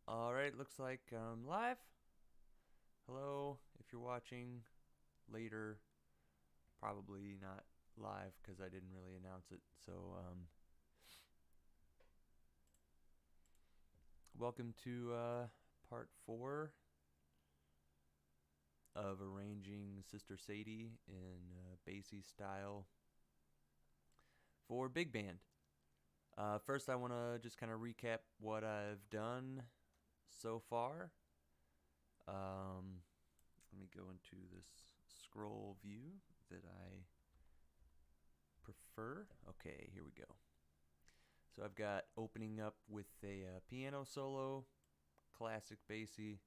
Alright, looks like I'm live. Hello, if you're watching later, probably not live because I didn't really announce it. So, welcome to part 4 of arranging Sister Sadie in Basie style for big band. First, I want to just kind of recap what I've done so far. Let me go into this scroll view that I prefer. Okay, here we go. So I've got opening up with a piano solo, classic Basie.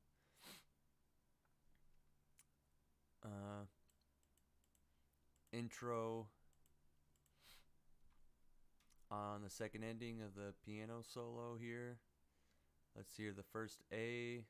Intro on the second ending of the piano solo here. Let's hear the first A.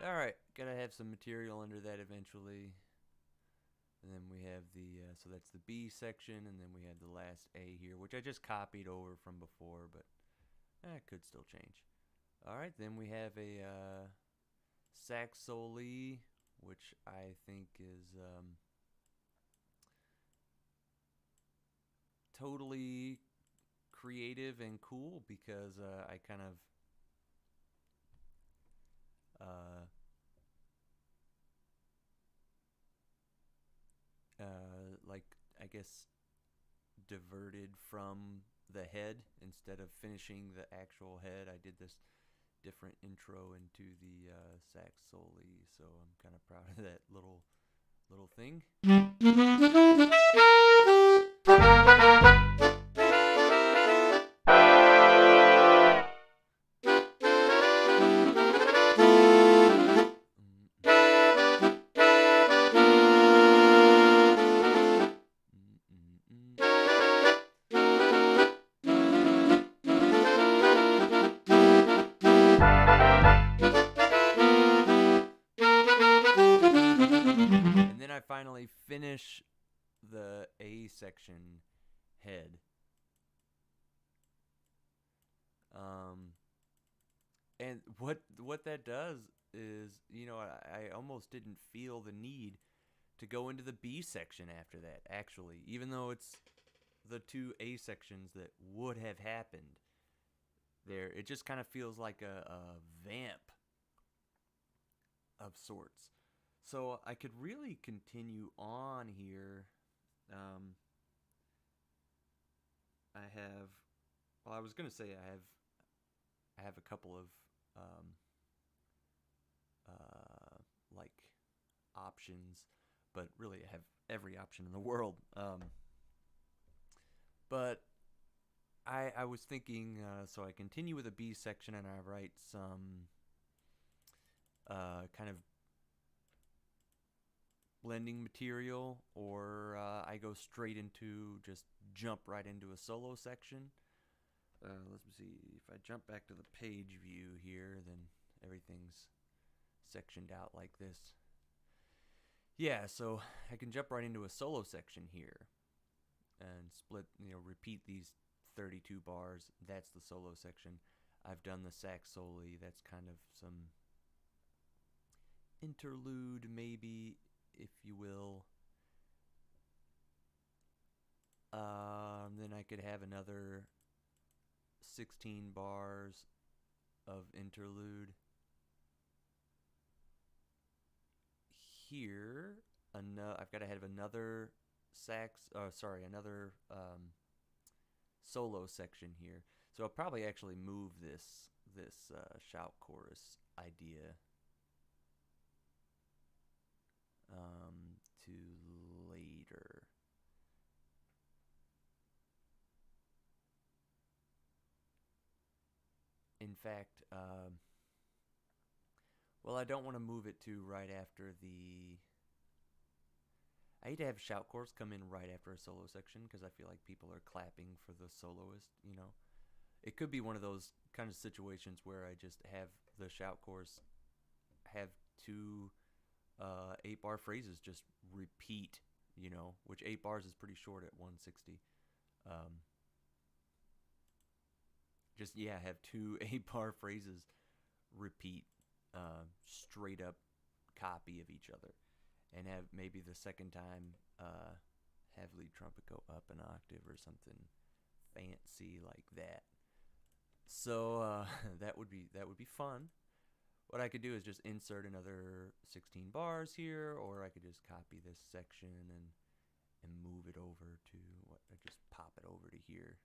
Alright, gotta have some material under that eventually. And then we have the, so that's the B section, and then we have the last A here, which I just copied over from before, but it could still change. Alright, then we have a sax soli, which I think is totally creative and cool because I kind of like, I guess, diverted from the head instead of finishing the actual head. I did this different intro into the sax soli, so I'm kind of proud of that little thing. And then I finally finish the A section head. And what that does is, I almost didn't feel the need to go into the B section after that, actually, even though it's the two A sections that would have happened there. It just kind of feels like a vamp of sorts. So I could really continue on here. I have, well, I was gonna say I have a couple of like options, but really I have every option in the world. But I was thinking, so I continue with a B section and I write some kind of blending material, or I go straight into, just jump right into a solo section. Let's see, if I jump back to the page view here, then everything's sectioned out like this. Yeah, so I can jump right into a solo section here and split, repeat these 32 bars. That's the solo section. I've done the sax soli. That's kind of some interlude, maybe, if you will. Then I could have another 16 bars of interlude. Here, I've got to have another another solo section here. So I'll probably actually move this shout chorus idea to later. fact, well, I don't want to move it to right after the. I hate to have shout chorus come in right after a solo section because I feel like people are clapping for the soloist, you know. It could be one of those kind of situations where I just have the shout chorus have two 8-bar phrases just repeat, you know, which 8 bars is pretty short at 160. Just, yeah, have two 8-bar phrases repeat, straight up copy of each other, and have maybe the second time have lead trumpet go up an octave or something fancy like that. So that would be fun. What I could do is just insert another 16 bars here, or I could just copy this section and move it over to what? I just pop it over to here.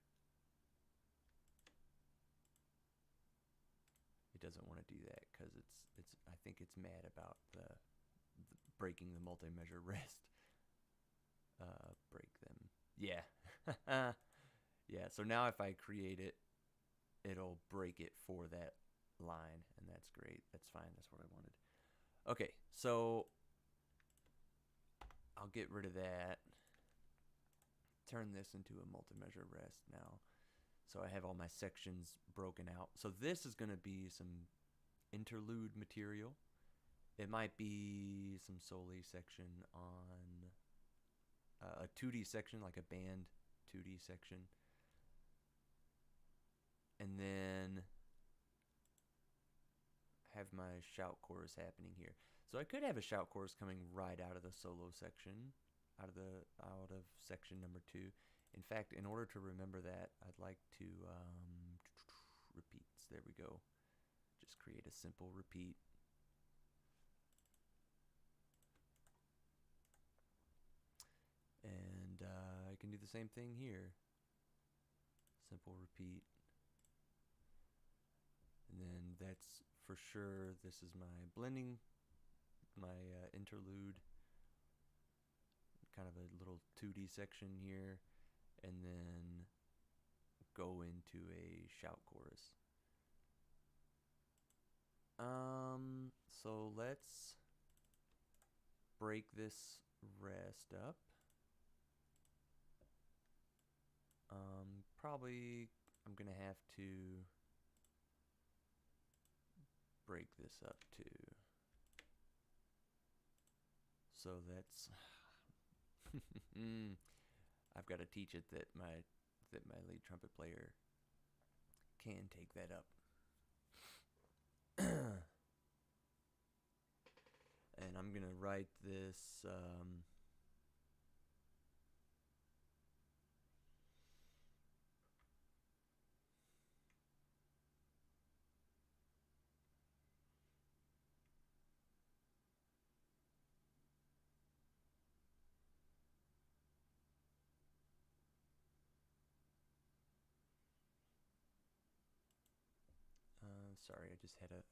It doesn't want to do that because it's I think it's mad about the breaking the multi-measure rest. Break them. Yeah. Yeah, so now if I create it, it'll break it for that line, and that's great. That's fine. That's what I wanted. Okay, so I'll get rid of that. Turn this into a multi-measure rest now. So I have all my sections broken out. So this is going to be some interlude material. It might be some soli section on a 2D section, like a band 2D section. And then have my shout chorus happening here. So I could have a shout chorus coming right out of the solo section, out of section number 2. In fact, in order to remember that, I'd like to repeats. There we go. Just create a simple repeat. And I can do the same thing here. Simple repeat. And then that's for sure, this is my blending, my interlude. Kind of a little 2D section here. And then go into a shout chorus. So let's break this rest up. Probably I'm gonna have to break this up too. So that's I've got to teach it that my lead trumpet player can take that up. And I'm gonna write this sorry, I just had a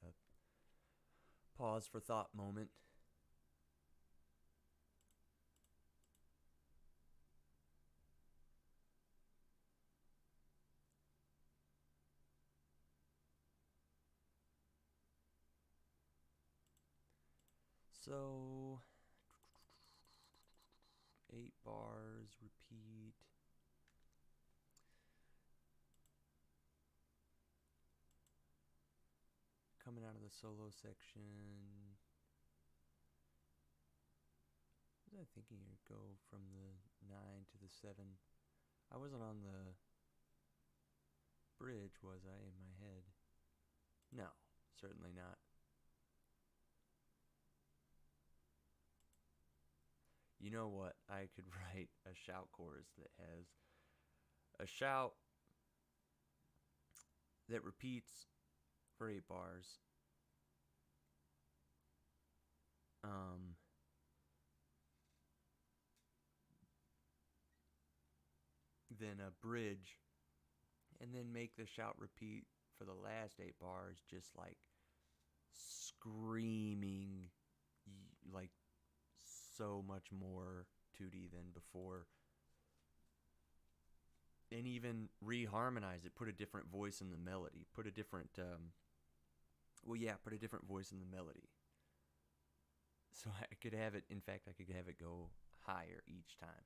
pause for thought moment. So 8 bars, repeat. Coming out of the solo section. What was I thinking here? Go from the 9 to the 7. I wasn't on the bridge, was I, in my head? No, certainly not. You know what? I could write a shout chorus that has a shout that repeats for 8 bars. Then a bridge, and then make the shout repeat for the last 8 bars, just like screaming, like so much more 2D than before. and even reharmonize it, put a different voice in the melody, put a different, put a different voice in the melody. So I could have it, in fact, I could have it go higher each time.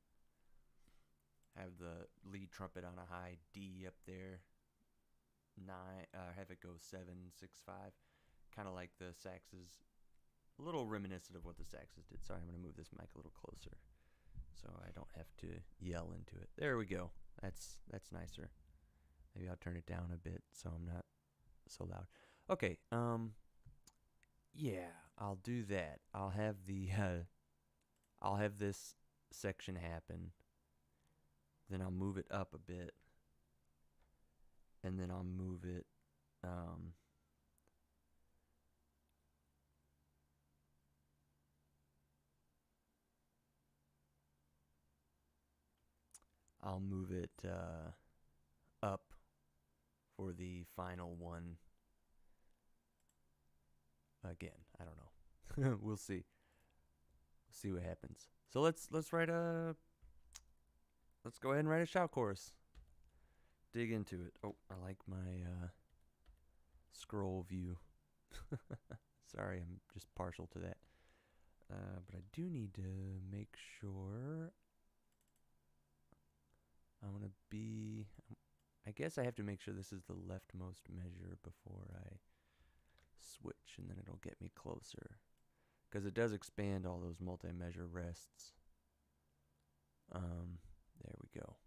Have the lead trumpet on a high D up there, have it go 7-6-5, kind of like the saxes, a little reminiscent of what the saxes did. Sorry, I'm going to move this mic a little closer so I don't have to yell into it. There we go. That's nicer. Maybe I'll turn it down a bit so I'm not so loud. Okay, yeah, I'll do that. I'll have this section happen. Then I'll move it up a bit. And then I'll move it up for the final one again. I don't know. We'll see. See what happens. So let's go ahead and write a shout chorus. Dig into it. Oh, I like my scroll view. Sorry, I'm just partial to that. But I do need to make sure I guess I have to make sure this is the leftmost measure before I switch, and then it'll get me closer. Because it does expand all those multi-measure rests. There we go.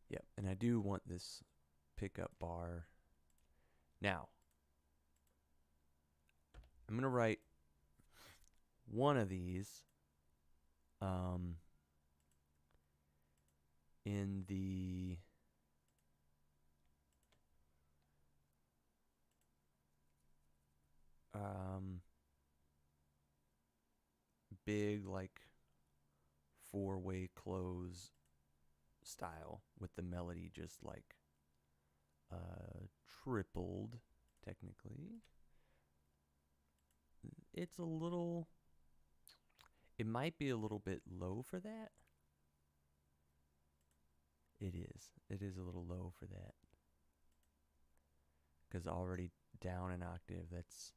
Yep, and I do want this pickup bar. Now, I'm going to write one of these in the big, like, four-way close style with the melody just like tripled technically. It's a little, it might be a little bit low for that. It is a little low for that, because already down an octave, it's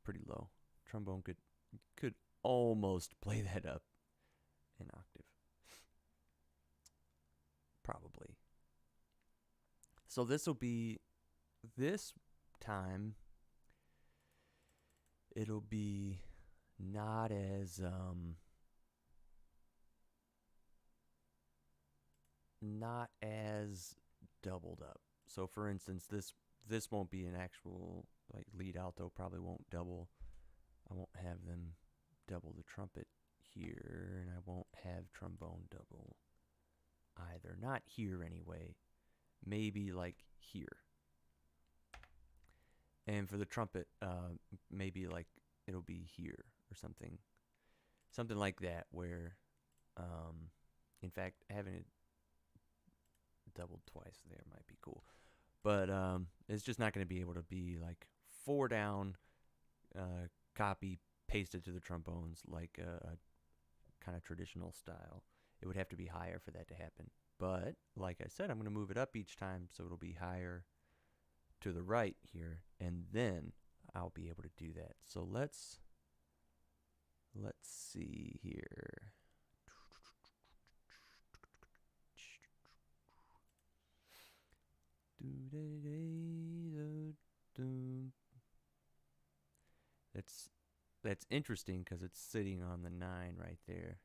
pretty low. Trombone could almost play that up an octave, probably. So this time it'll be not as doubled up. So for instance, this won't be an actual, like, lead alto probably won't double. I won't have them double the trumpet here, and I won't have trombone double either. Not here anyway. Maybe like here. And for the trumpet, maybe like it'll be here or something. Something like that, where in fact having it doubled twice there might be cool. But it's just not going to be able to be like 4 down, copy, pasted to the trombones like a kind of traditional style. It would have to be higher for that to happen. But like I said, I'm going to move it up each time, so it'll be higher to the right here, and then I'll be able to do that. So let's see here. That's interesting because it's sitting on the 9 right there.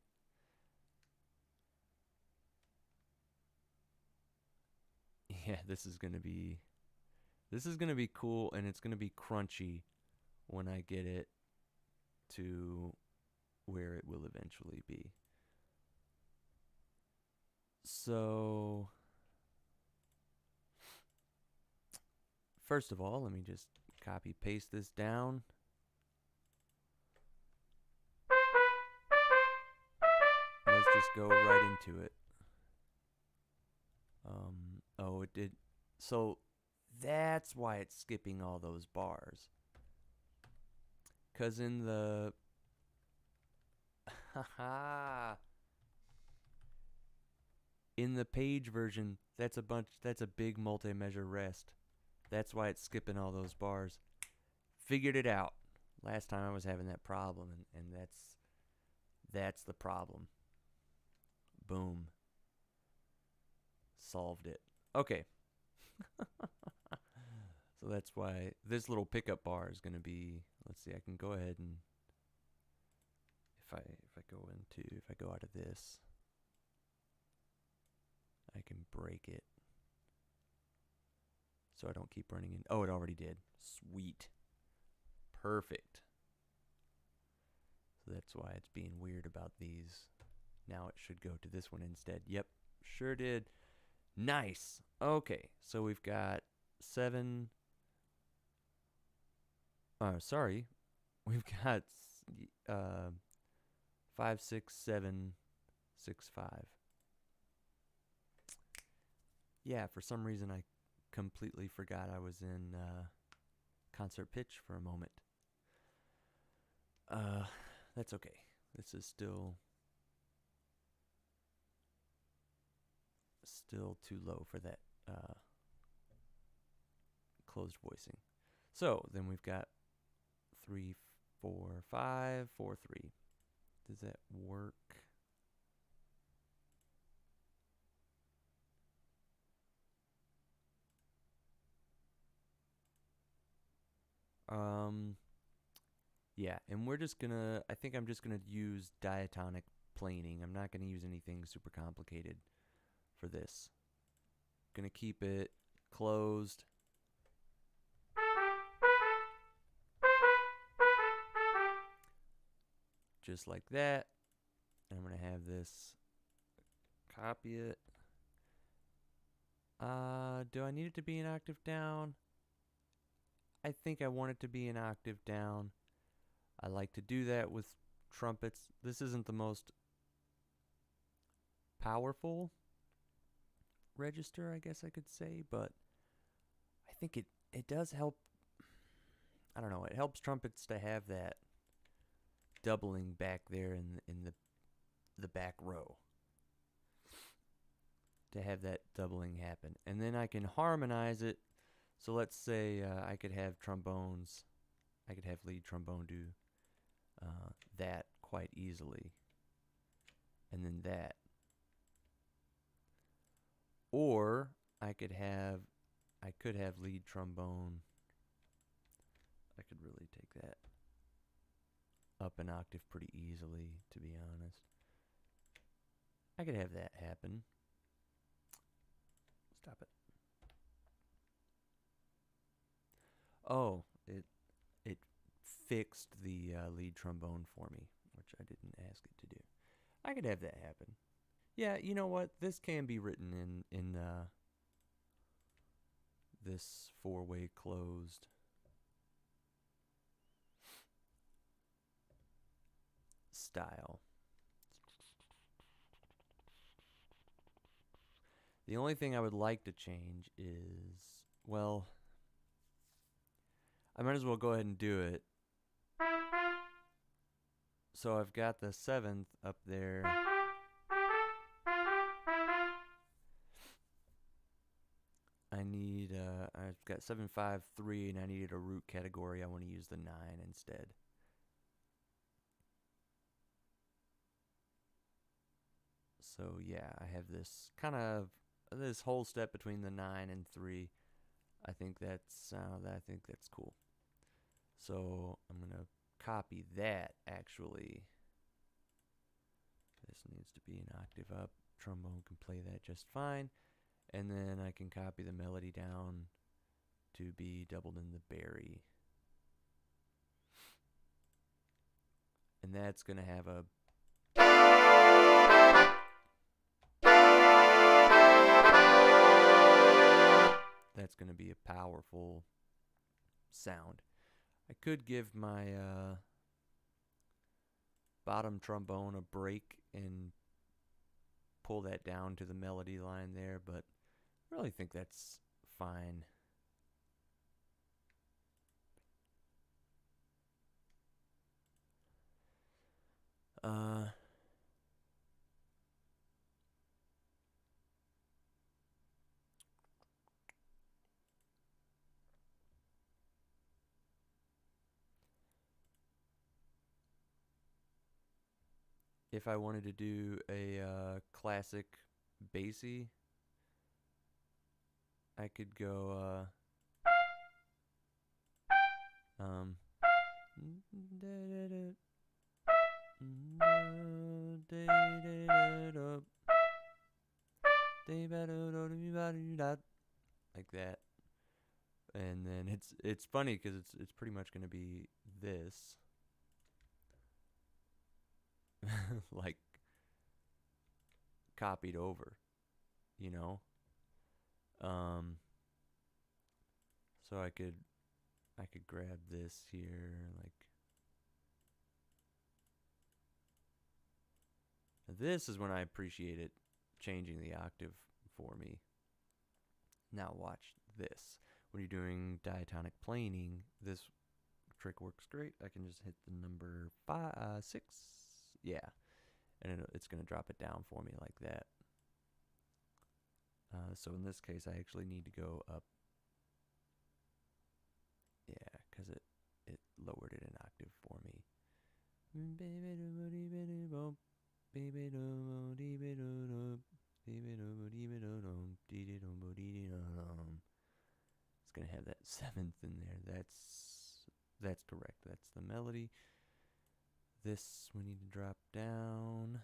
Yeah, this is gonna be cool, and it's gonna be crunchy when I get it to where it will eventually be. So first of all, let me just copy paste this down. Let's just go right into it. Oh, it did. So that's why it's skipping all those bars. 'Cause in the In the page version, that's a big multi-measure rest. That's why it's skipping all those bars. Figured it out. Last time I was having that problem, and that's the problem. Boom. Solved it. Okay. So that's why this little pickup bar is going to be, let's see, I can go ahead and if I go out of this, I can break it so I don't keep running in. Oh, it already did. Sweet. Perfect. So that's why it's being weird about these. Now it should go to this one instead. Yep, sure did. Nice. Okay, so we've got 7. Sorry. We've got 5, 6, 7, 6, 5. Yeah, for some reason I completely forgot I was in concert pitch for a moment. That's okay. This is still too low for that closed voicing. So then we've got 3, 4, 5, 4, 3. Does that work? Yeah, and we're just gonna, I think I'm just gonna use diatonic planing. I'm not gonna use anything super complicated for this. Gonna keep it closed. Just like that. And I'm gonna have this, copy it. Do I need it to be an octave down? I think I want it to be an octave down. I like to do that with trumpets. This isn't the most powerful register, I guess I could say, but I think it does help. I don't know, it helps trumpets to have that doubling back there in the back row, to have that doubling happen. And then I can harmonize it. So let's say I could have trombones, I could have lead trombone do that quite easily, and then that. Or I could have lead trombone. I could really take that up an octave pretty easily, to be honest. I could have that happen. Stop it. Oh, it fixed the lead trombone for me, which I didn't ask it to do. I could have that happen. Yeah, you know what? This can be written in this 4-way closed style. The only thing I would like to change is, well, I might as well go ahead and do it. So I've got the 7th up there. I need, I've got 7, 5, 3, and I needed a root category. I want to use the 9 instead. So yeah, I have this kind of, this whole step between the 9 and 3. I think that's cool. So I'm gonna copy that. Actually, this needs to be an octave up. Trombone can play that just fine. And then I can copy the melody down to be doubled in the Barry. And that's going to have a... That's going to be a powerful sound. I could give my bottom trombone a break and pull that down to the melody line there, but I really think that's fine. if I wanted to do a classic Basie, I could go um like that. And then it's funny because it's pretty much going to be this like copied over, you know. Um so I could grab this here, like this is when I appreciate it changing the octave for me. Now watch this. When you're doing diatonic planing, this trick works great. I can just hit the number 6, yeah, and it's going to drop it down for me like that. So in this case, I actually need to go up, yeah, because it lowered it an octave for me. It's gonna have that seventh in there. That's correct. That's the melody. This we need to drop down.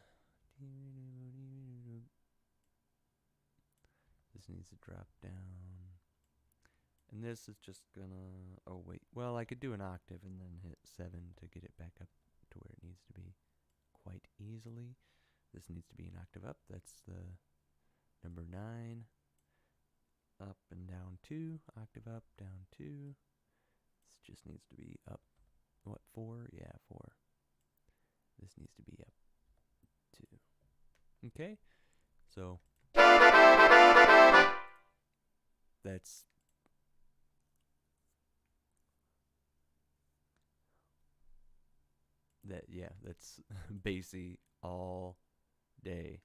This needs to drop down. And this is just gonna, oh wait, well I could do an octave and then hit 7 to get it back up to where it needs to be quite easily. This needs to be an octave up. That's the number 9. Up and down 2, octave up, down 2. This just needs to be up, what, 4? Yeah, 4. This needs to be up 2. Okay, so that's yeah, that's Basie all day.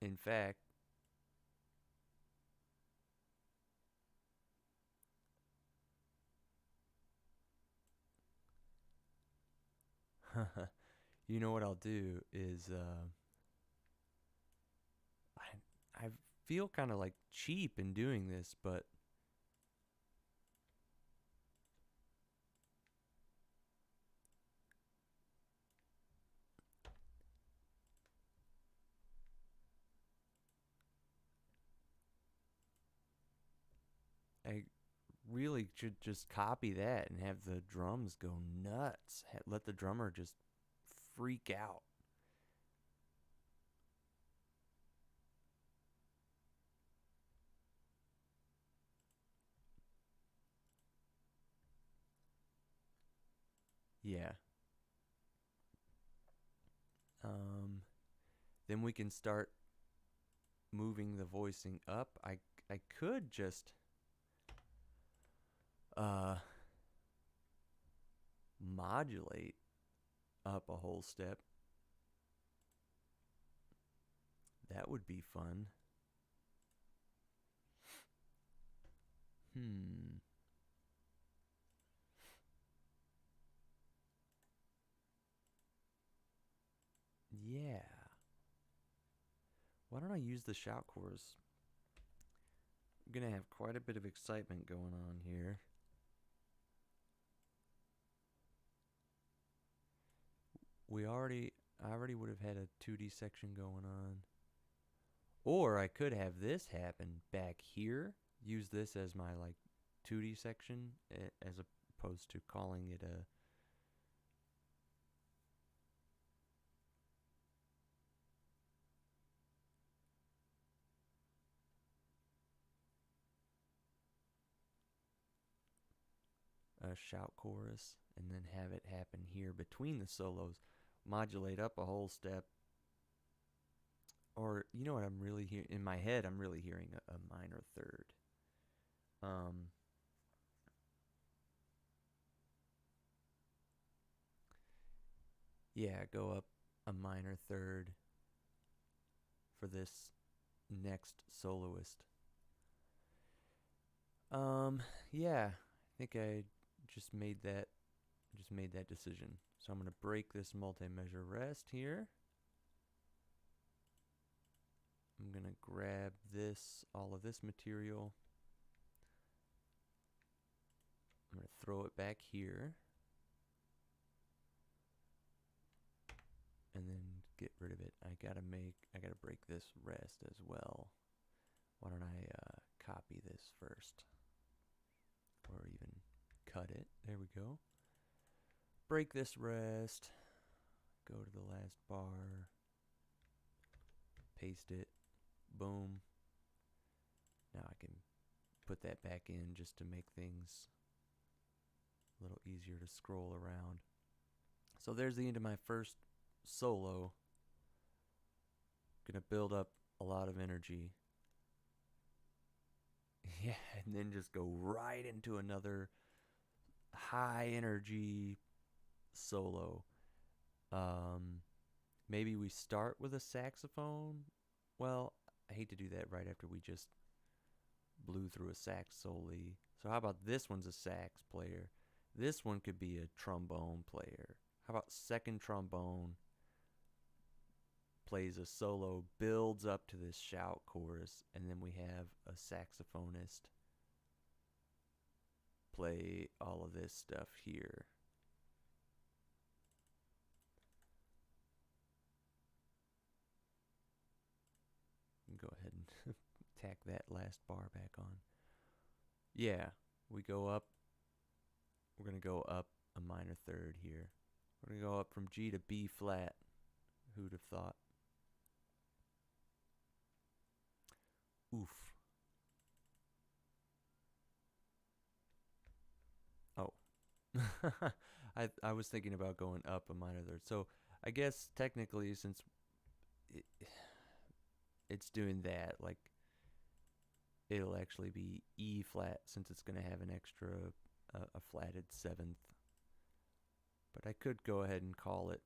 In fact, you know what I'll do is I feel kind of like cheap in doing this, but I really should just copy that and have the drums go nuts. Let the drummer just freak out. Yeah. Then we can start moving the voicing up. I could just modulate up a whole step. That would be fun. Yeah. Why don't I use the shout chorus? I'm gonna have quite a bit of excitement going on here. I already would have had a 2D section going on. Or I could have this happen back here, use this as my like 2D section as opposed to calling it a shout chorus and then have it happen here between the solos, modulate up a whole step. Or you know what I'm really hearing in my head, I'm really hearing a minor third. Yeah, go up a minor third for this next soloist. Yeah, I think I just made that decision. So I'm going to break this multi-measure rest here. I'm going to grab all of this material. I'm going to throw it back here. And then get rid of it. I gotta break this rest as well. Why don't I copy this first? Or even cut it. There we go. Break this rest. Go to the last bar. Paste it. Boom. Now I can put that back in just to make things a little easier to scroll around. So there's the end of my first solo. Gonna build up a lot of energy. Yeah, and then just go right into another high energy solo. Maybe we start with a saxophone. Well, I hate to do that right after we just blew through a sax solely. So how about this one's a sax player? This one could be a trombone player. How about second trombone plays a solo, builds up to this shout chorus, and then we have a saxophonist play all of this stuff here. Go ahead and tack that last bar back on. Yeah, we go up. We're going to go up a minor third here. We're going to go up from G to B flat. Who'd have thought? Oof. Oh. I was thinking about going up a minor third. So I guess technically, since it's doing that, like, it'll actually be E flat since it's going to have an extra a flatted seventh. But I could go ahead and call it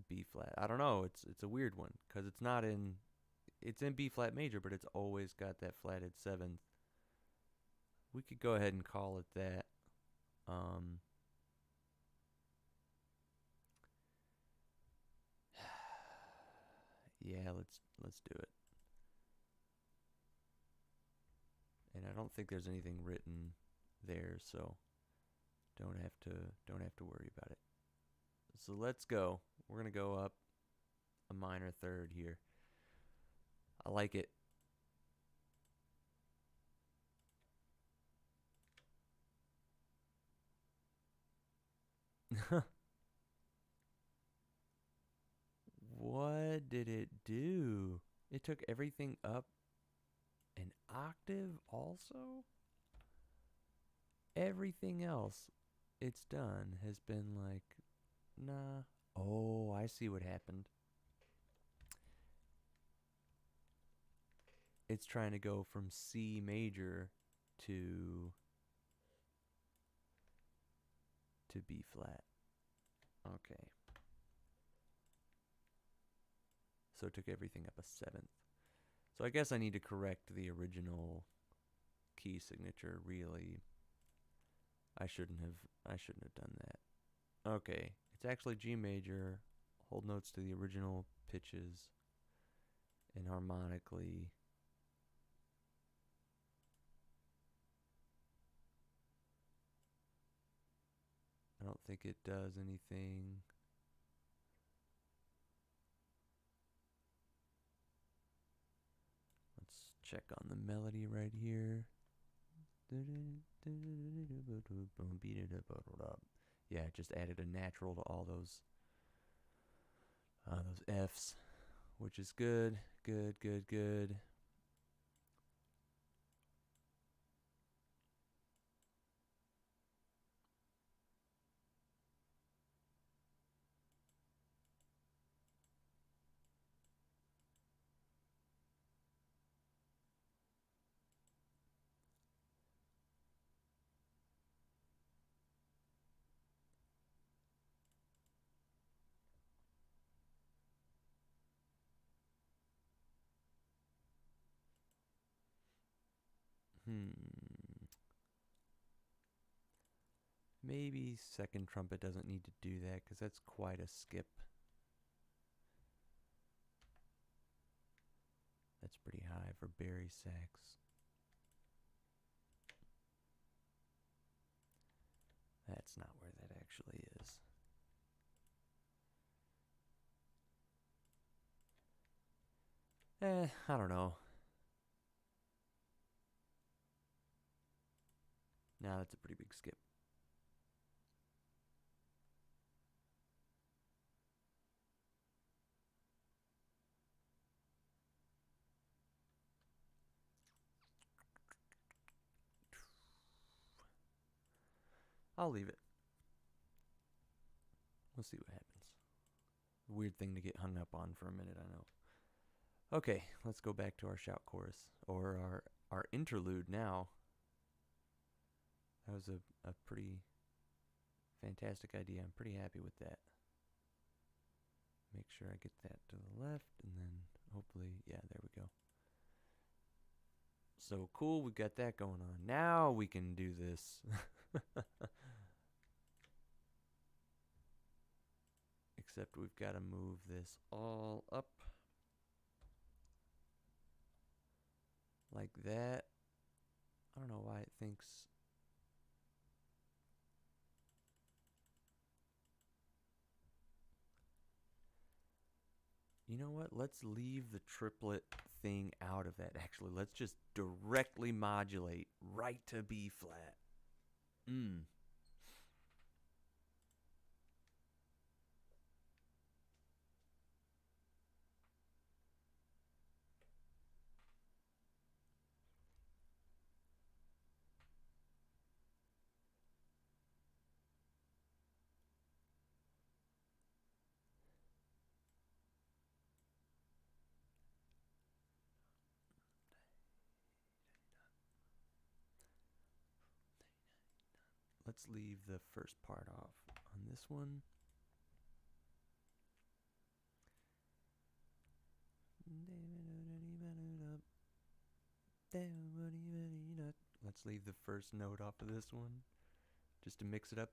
B flat. I don't know. It's a weird one because it's in B flat major, but it's always got that flatted seventh. We could go ahead and call it that. Yeah, let's do it. And I don't think there's anything written there, so don't have to worry about it. So let's go. We're gonna go up a minor third here. I like it. What did it do? It took everything up an octave also? Everything else it's done has been like, nah. Oh, I see what happened. It's trying to go from C major to B flat. Okay. So it took everything up a seventh. So I guess I need to correct the original key signature, really. I shouldn't have done that. Okay. It's actually G major. Hold notes to the original pitches and harmonically. I don't think it does anything. Let's check on the melody right here. Yeah, just added a natural to all those F's, which is good. Good. Maybe second trumpet doesn't need to do that because that's quite a skip. That's pretty high for bari sax. That's not where that actually is. I don't know. Now that's a pretty big skip. I'll leave it. We'll see what happens. Weird thing to get hung up on for a minute, I know. Okay, let's go back to our shout chorus, or our interlude now. That was a pretty fantastic idea. I'm pretty happy with that. Make sure I get that to the left, and then hopefully, yeah, there we go. So cool, we've got that going on. Now we can do this. Except we've got to move this all up. Like that. I don't know why it thinks... You know what? Let's leave the triplet thing out of that, actually. Let's just directly modulate right to B flat. Let's leave the first part off on this one. Let's leave the first note off of this one, just to mix it up.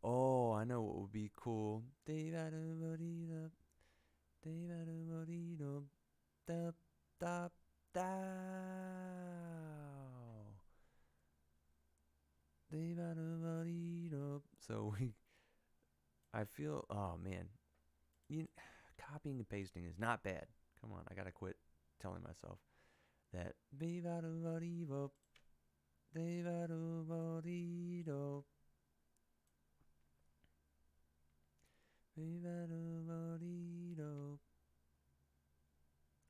Oh, I know what would be cool. So I feel, oh man, copying and pasting is not bad. Come on, I gotta quit telling myself that.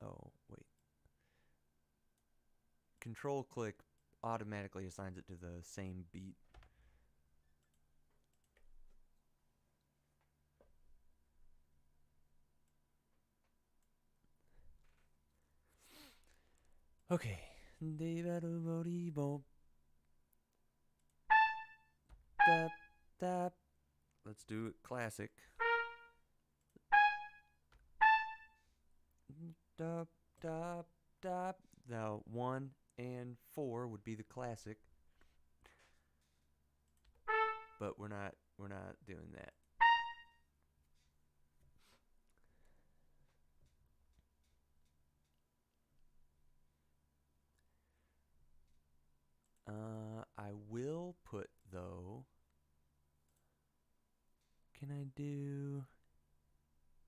Oh, wait. Control click automatically assigns it to the same beat. Okay. Let's do it classic. Now 1 and 4 would be the classic, but we're not doing that. I will put, though, can I do,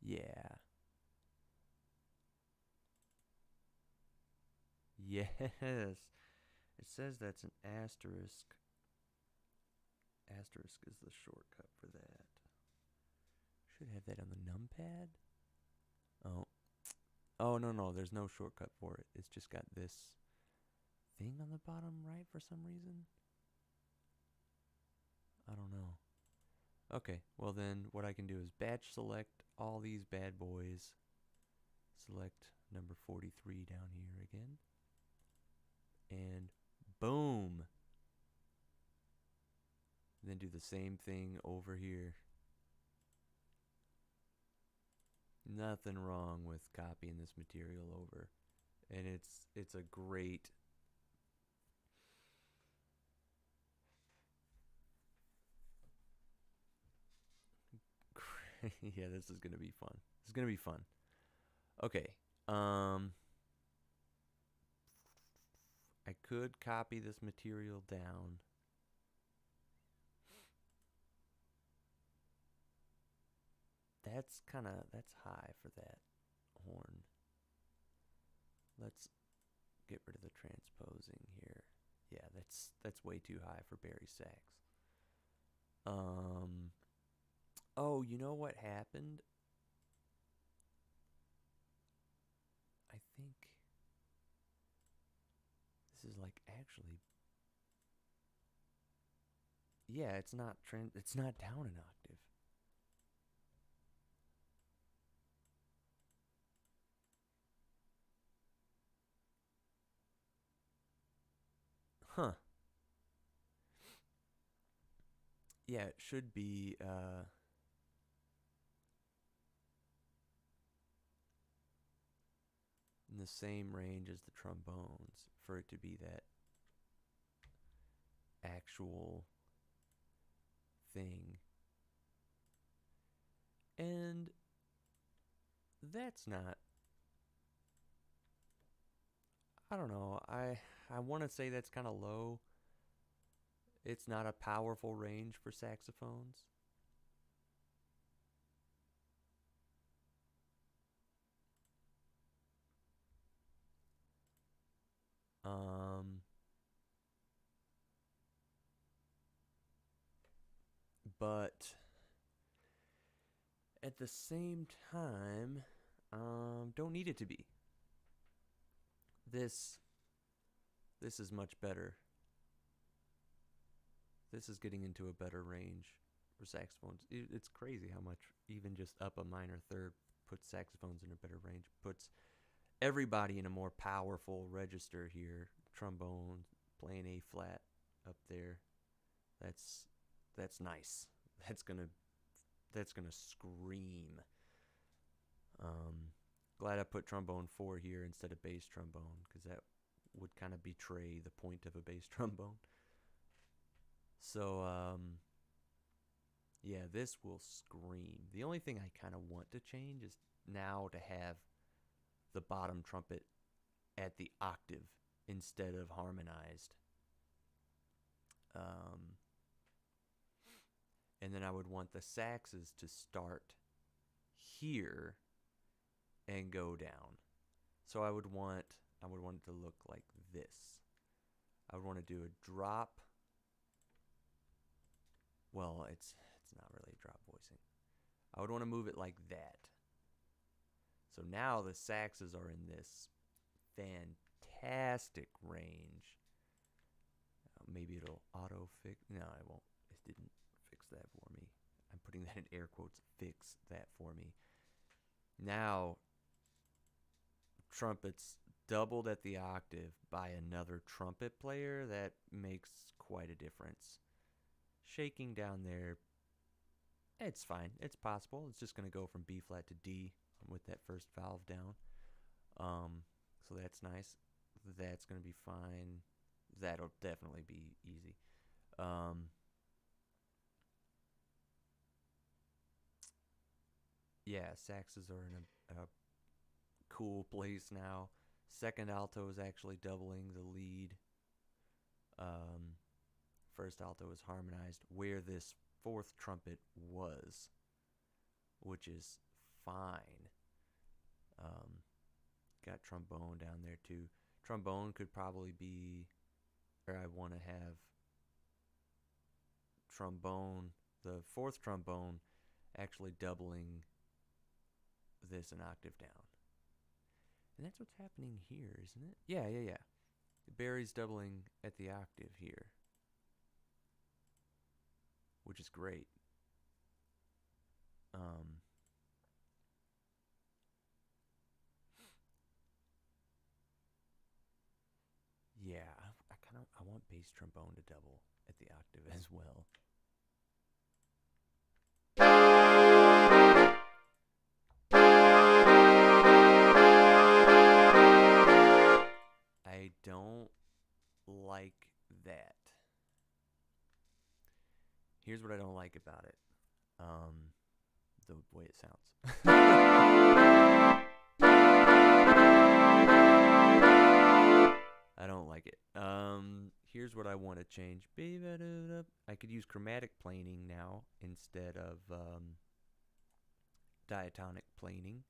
yeah. Yes. It says that's an asterisk. Asterisk is the shortcut for that. Should have that on the numpad. Oh. Oh, no, there's no shortcut for it. It's just got this thing on the bottom right for some reason. I don't know. Okay, well then what I can do is batch select all these bad boys. Select number 43 down here again. And boom. And then do the same thing over here. Nothing wrong with copying this material over. And it's a great yeah, this is gonna be fun. This is gonna be fun. Okay. I could copy this material down. That's high for that horn. Let's get rid of the transposing here. Yeah, that's way too high for Barry sax. Oh, you know what happened? I think this is like actually, yeah, it's not down an octave. Huh. Yeah, it should be in the same range as the trombones for it to be that actual thing. And that's not, I don't know. I want to say that's kind of low. It's not a powerful range for saxophones. But at the same time, don't need it to be. This is much better. This is getting into a better range for saxophones. It's crazy how much even just up a minor third puts saxophones in a better range. Puts everybody in a more powerful register here. Trombone playing A flat up there. That's nice. That's gonna scream. Glad I put trombone 4 here instead of bass trombone, because that would kind of betray the point of a bass trombone. So yeah, this will scream. The only thing I kind of want to change is now to have the bottom trumpet at the octave instead of harmonized. And then I would want the saxes to start here and go down. So I would want it to look like this. I would want to do a drop. Well, it's not really drop voicing. I would want to move it like that. So now the saxes are in this fantastic range. Maybe it'll auto fix. No, it won't. It didn't fix that for me. I'm putting that in air quotes. Fix that for me. Now, trumpets doubled at the octave by another trumpet player. That makes quite a difference. Shaking down there, it's fine. It's possible. It's just going to go from B flat to D with that first valve down. So that's nice. That's going to be fine. That'll definitely be easy. Yeah, saxes are in a cool place now. Second alto is actually doubling the lead. First alto is harmonized where this fourth trumpet was, which is fine. Got trombone down there too. Trombone could probably be, or I want to have trombone, the fourth trombone, actually doubling this an octave down. And that's what's happening here, isn't it? Yeah. Barry's doubling at the octave here, which is great. bass trombone to double at the octave as well. I don't like that. Here's what I don't like about it. The way it sounds. I don't like it. Here's what I want to change. I could use chromatic planing now instead of diatonic planing.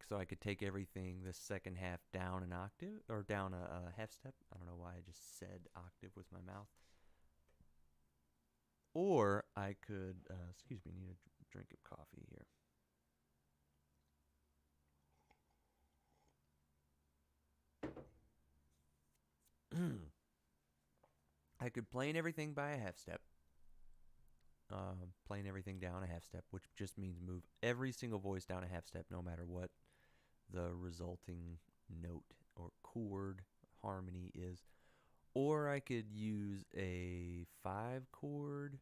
So I could take everything the second half down an octave, or down a half step. I don't know why I just said octave with my mouth. Or I could, excuse me, need a drink of coffee here. I could plane everything by a half step. Plane everything down a half step, which just means move every single voice down a half step, no matter what the resulting note or chord harmony is. Or I could use a 5 chord.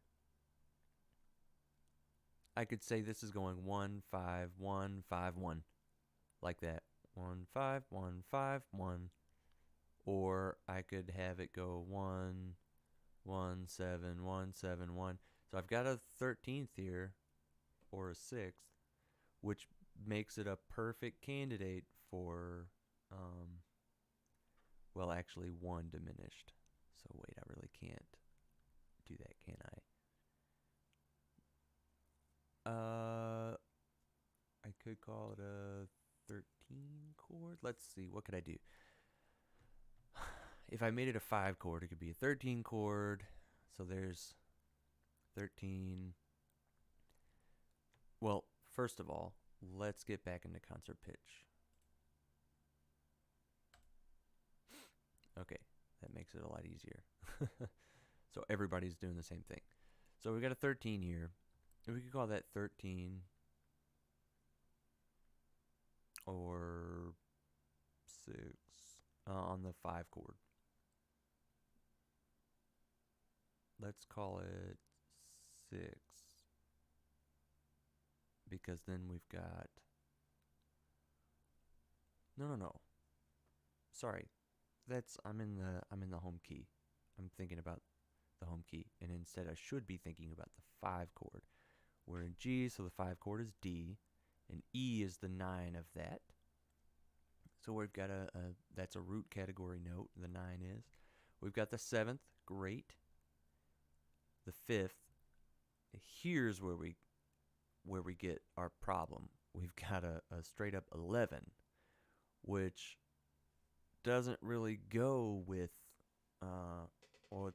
I could say this is going 1 5 1 5 1, like that. 1 5 1 5 1. Or I could have it go 1 1 7 1 7 1. So I've got a 13th here, or a 6th, which makes it a perfect candidate for, well, actually 1 diminished. So wait, I really can't do that, can I? I could call it a 13 chord. Let's see, what could I do? If I made it a 5 chord, it could be a 13 chord. So there's 13. Well, first of all, let's get back into concert pitch. Okay, that makes it a lot easier. So everybody's doing the same thing. So we got a 13 here. We could call that 13 or 6 on the 5 chord. Let's call it 6, because then we've got, no. Sorry. I'm in the home key. I'm thinking about the home key, and instead I should be thinking about the 5 chord. We're in G, so the 5 chord is D, and E is the 9 of that. So we've got that's a root category note, the 9 is. We've got the 7th, great. The 5th, here's where we get our problem. We've got a straight up 11, which doesn't really go with, well,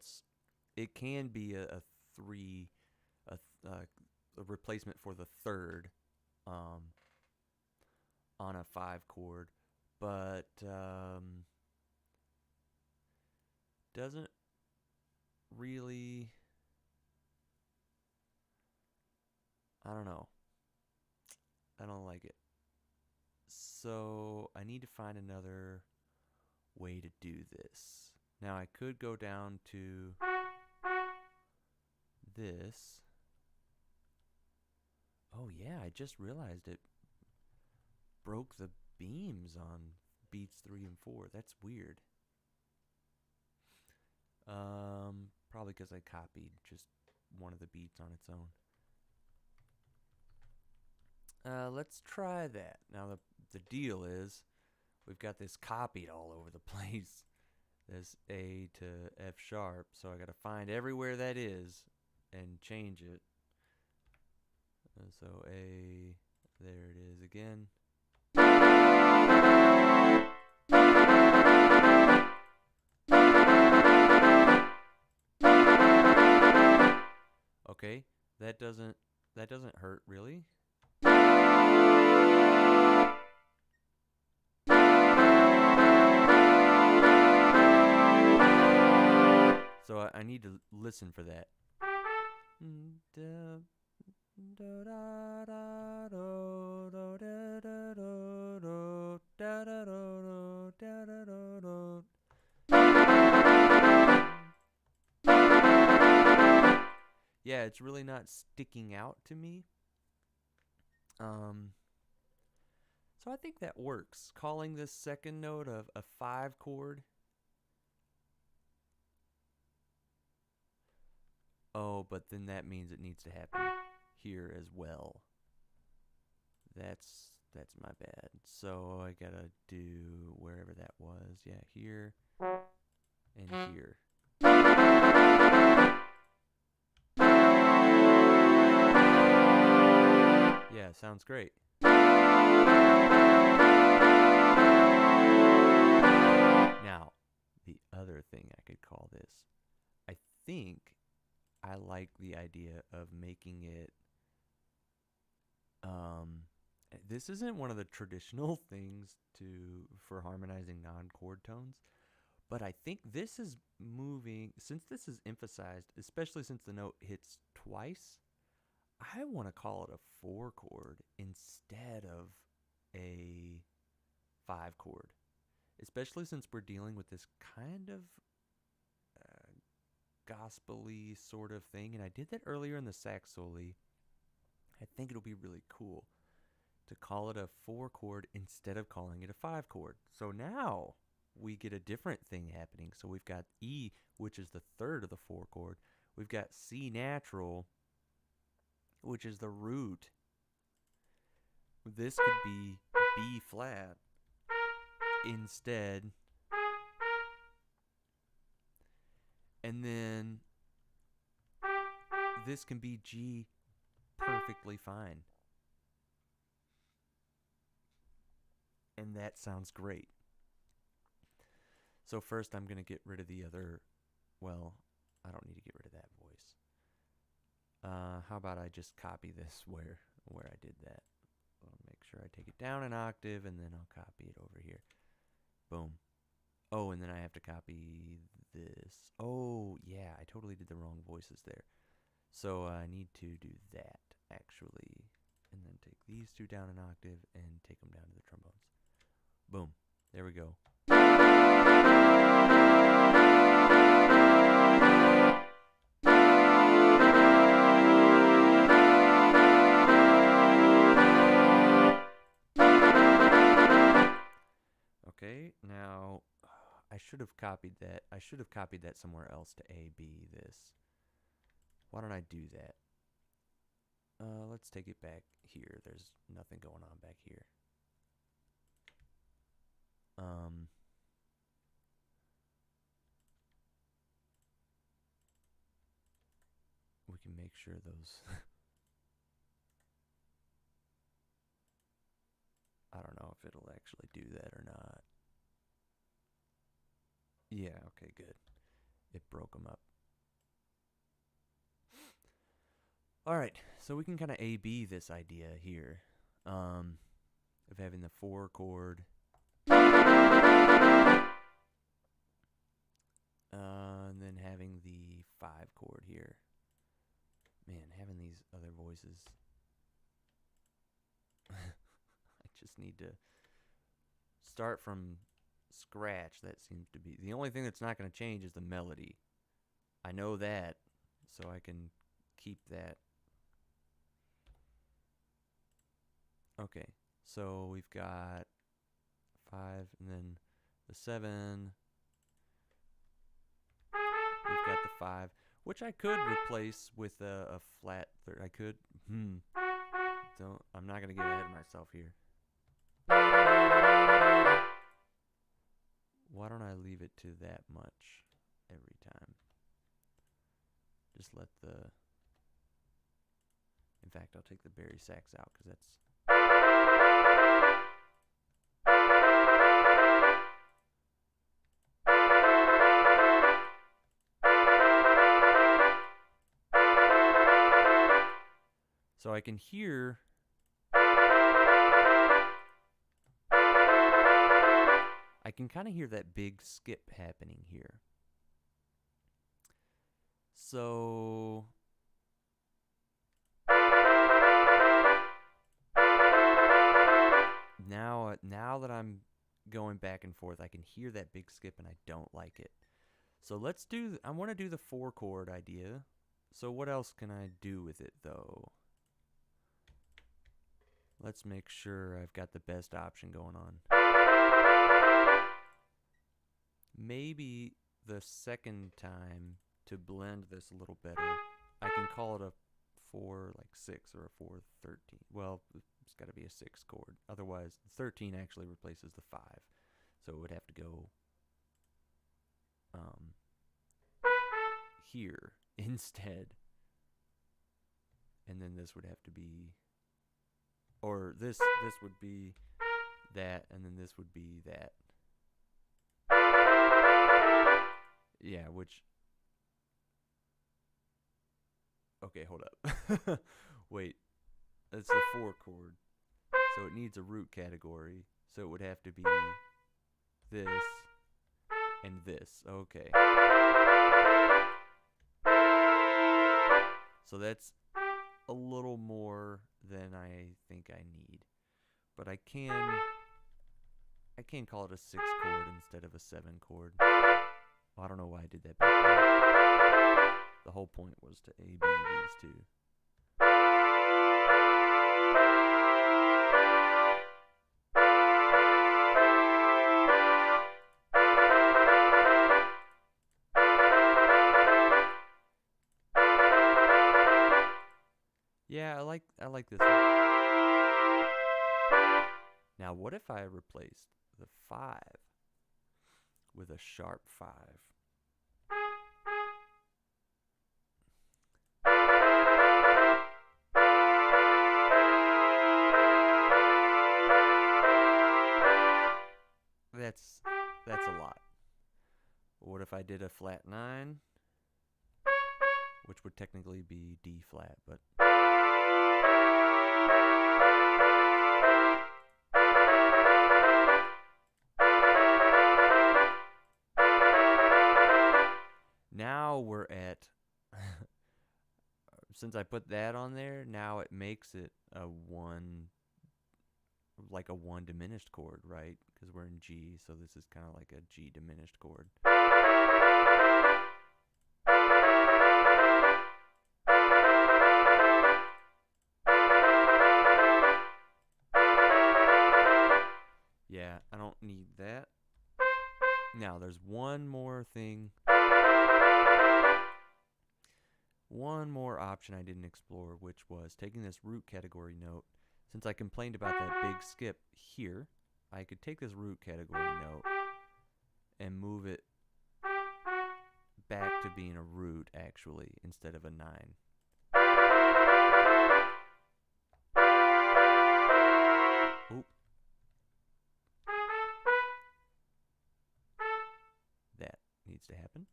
it can be a 3, a replacement for the 3rd on a 5 chord, but doesn't really, I don't know. I don't like it. So I need to find another way to do this. Now I could go down to this. Oh yeah, I just realized it broke the beams on beats 3 and 4. That's weird. Probably because I copied just one of the beats on its own. Let's try that. Now the deal is, we've got this copied all over the place. This A to F sharp, so I got to find everywhere that is and change it. So A, there it is again. Okay, that doesn't hurt really. So I need to listen for that. it's really not sticking out to me. So I think that works. Calling this second note a 5 chord. Oh, but then that means it needs to happen here as well. That's my bad. So I gotta do wherever that was. Yeah, here and here. Yeah, sounds great. Now, the other thing I could call this, I think I like the idea of making it, this isn't one of the traditional things for harmonizing non-chord tones, but I think this is moving, since this is emphasized, especially since the note hits twice, I want to call it a 4 chord instead of a 5 chord, especially since we're dealing with this kind of gospel-y sort of thing, and I did that earlier in the sax soli. I think it'll be really cool to call it a 4 chord instead of calling it a 5 chord. So now we get a different thing happening. So we've got E, which is the third of the 4 chord. We've got C natural, which is the root. This could be B flat instead. And then this can be G perfectly fine. And that sounds great. So first I'm going to get rid of the other, well, I don't need to get rid of that voice. How about I just copy this where I did that. I'll make sure I take it down an octave, and then I'll copy it over here. Boom. Oh, and then I have to copy this. Oh, yeah, I totally did the wrong voices there. So I need to do that, actually. And then take these two down an octave and take them down to the trombones. Boom. There we go. Okay, now I should have copied that. I should have copied that somewhere else to A, B, this. Why don't I do that? Let's take it back here. There's nothing going on back here. We can make sure those I don't know if it'll actually do that or not. Yeah, okay, good. It broke them up. All right, so we can kind of A-B this idea here of having the 4 chord and then having the 5 chord here. Man, having these other voices. I just need to start from scratch. That seems to be the only thing that's not going to change is the melody. I know that, so I can keep that. Okay, so we've got 5 and then the 7. We've got the 5, which I could replace with a flat third. I could. I'm not going to get ahead of myself here. Why don't I leave it to that much every time? Just let the... In fact, I'll take the bari sax out because that's... So I can hear... I can kind of hear that big skip happening here. So... Now that I'm going back and forth, I can hear that big skip and I don't like it. So let's do... I want to do the 4 chord idea. So what else can I do with it, though? Let's make sure I've got the best option going on. Maybe the second time, to blend this a little better, I can call it a 4-6 or a 4-13. Well, it's got to be a 6 chord. Otherwise, the 13 actually replaces the 5. So it would have to go here instead. And then this would have to be, or this would be that, and then this would be that. Yeah, which, okay, hold up. Wait, that's the 4 chord. So it needs a root category. So it would have to be this and this. Okay. So that's a little more than I think I need. But I can call it a 6 chord instead of a 7 chord. Well, I don't know why I did that back there. The whole point was to A-B these two. Yeah, I like this one. Now, what if I replaced the 5 with a sharp 5? That's a lot. What if I did a flat 9? Which would technically be D flat, but now we're at since I put that on there, now it makes it a 1, like a 1 diminished chord, right? Because we're in G, so this is kind of like a G diminished chord. Yeah, I don't need that. Now, there's one more thing. One more option I didn't explore, which was taking this root category note. Since I complained about that big skip here, I could take this root category note and move it back to being a root, actually, instead of a 9. Oop. That needs to happen.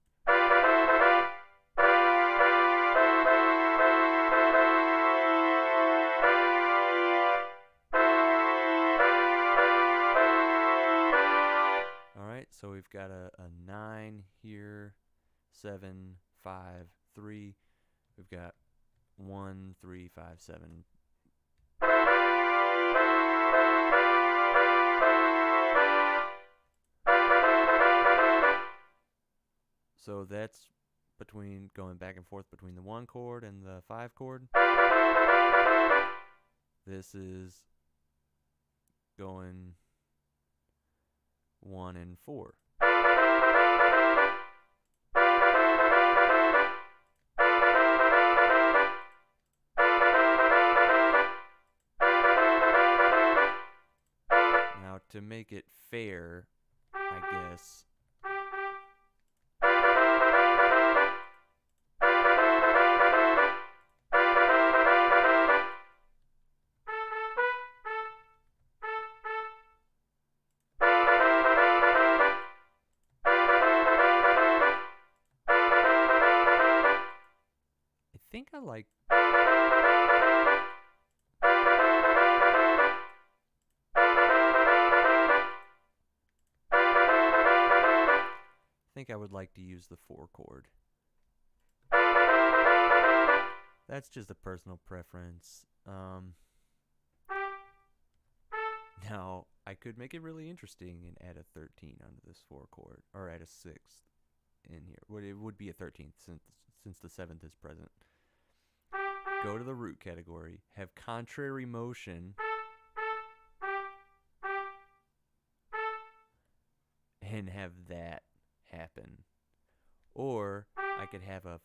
Alright, so we've got a 9 here, 7, 5, 3. We've got 1, 3, 5, 7. So that's between going back and forth between the 1 chord and the 5 chord. This is going 1 and 4. Now, to make it fair, I guess, I think I would like to use the 4 chord. That's just a personal preference. Now, I could make it really interesting and add a 13 onto this 4 chord, or add a 6th. in here. It would be a 13th since the 7th is present. Go to the root category, have contrary motion, and have that happen. Or I could have a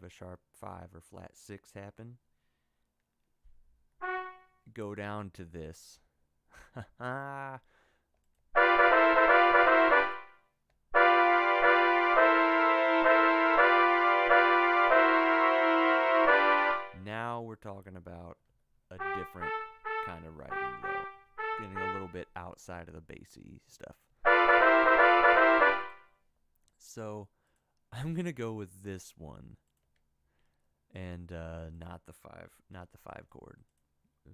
sharp 5 or flat 6 happen. Go down to this. Now we're talking about a different kind of writing, though. Getting a little bit outside of the Basie stuff. So I'm gonna go with this one, and not the 5 chord.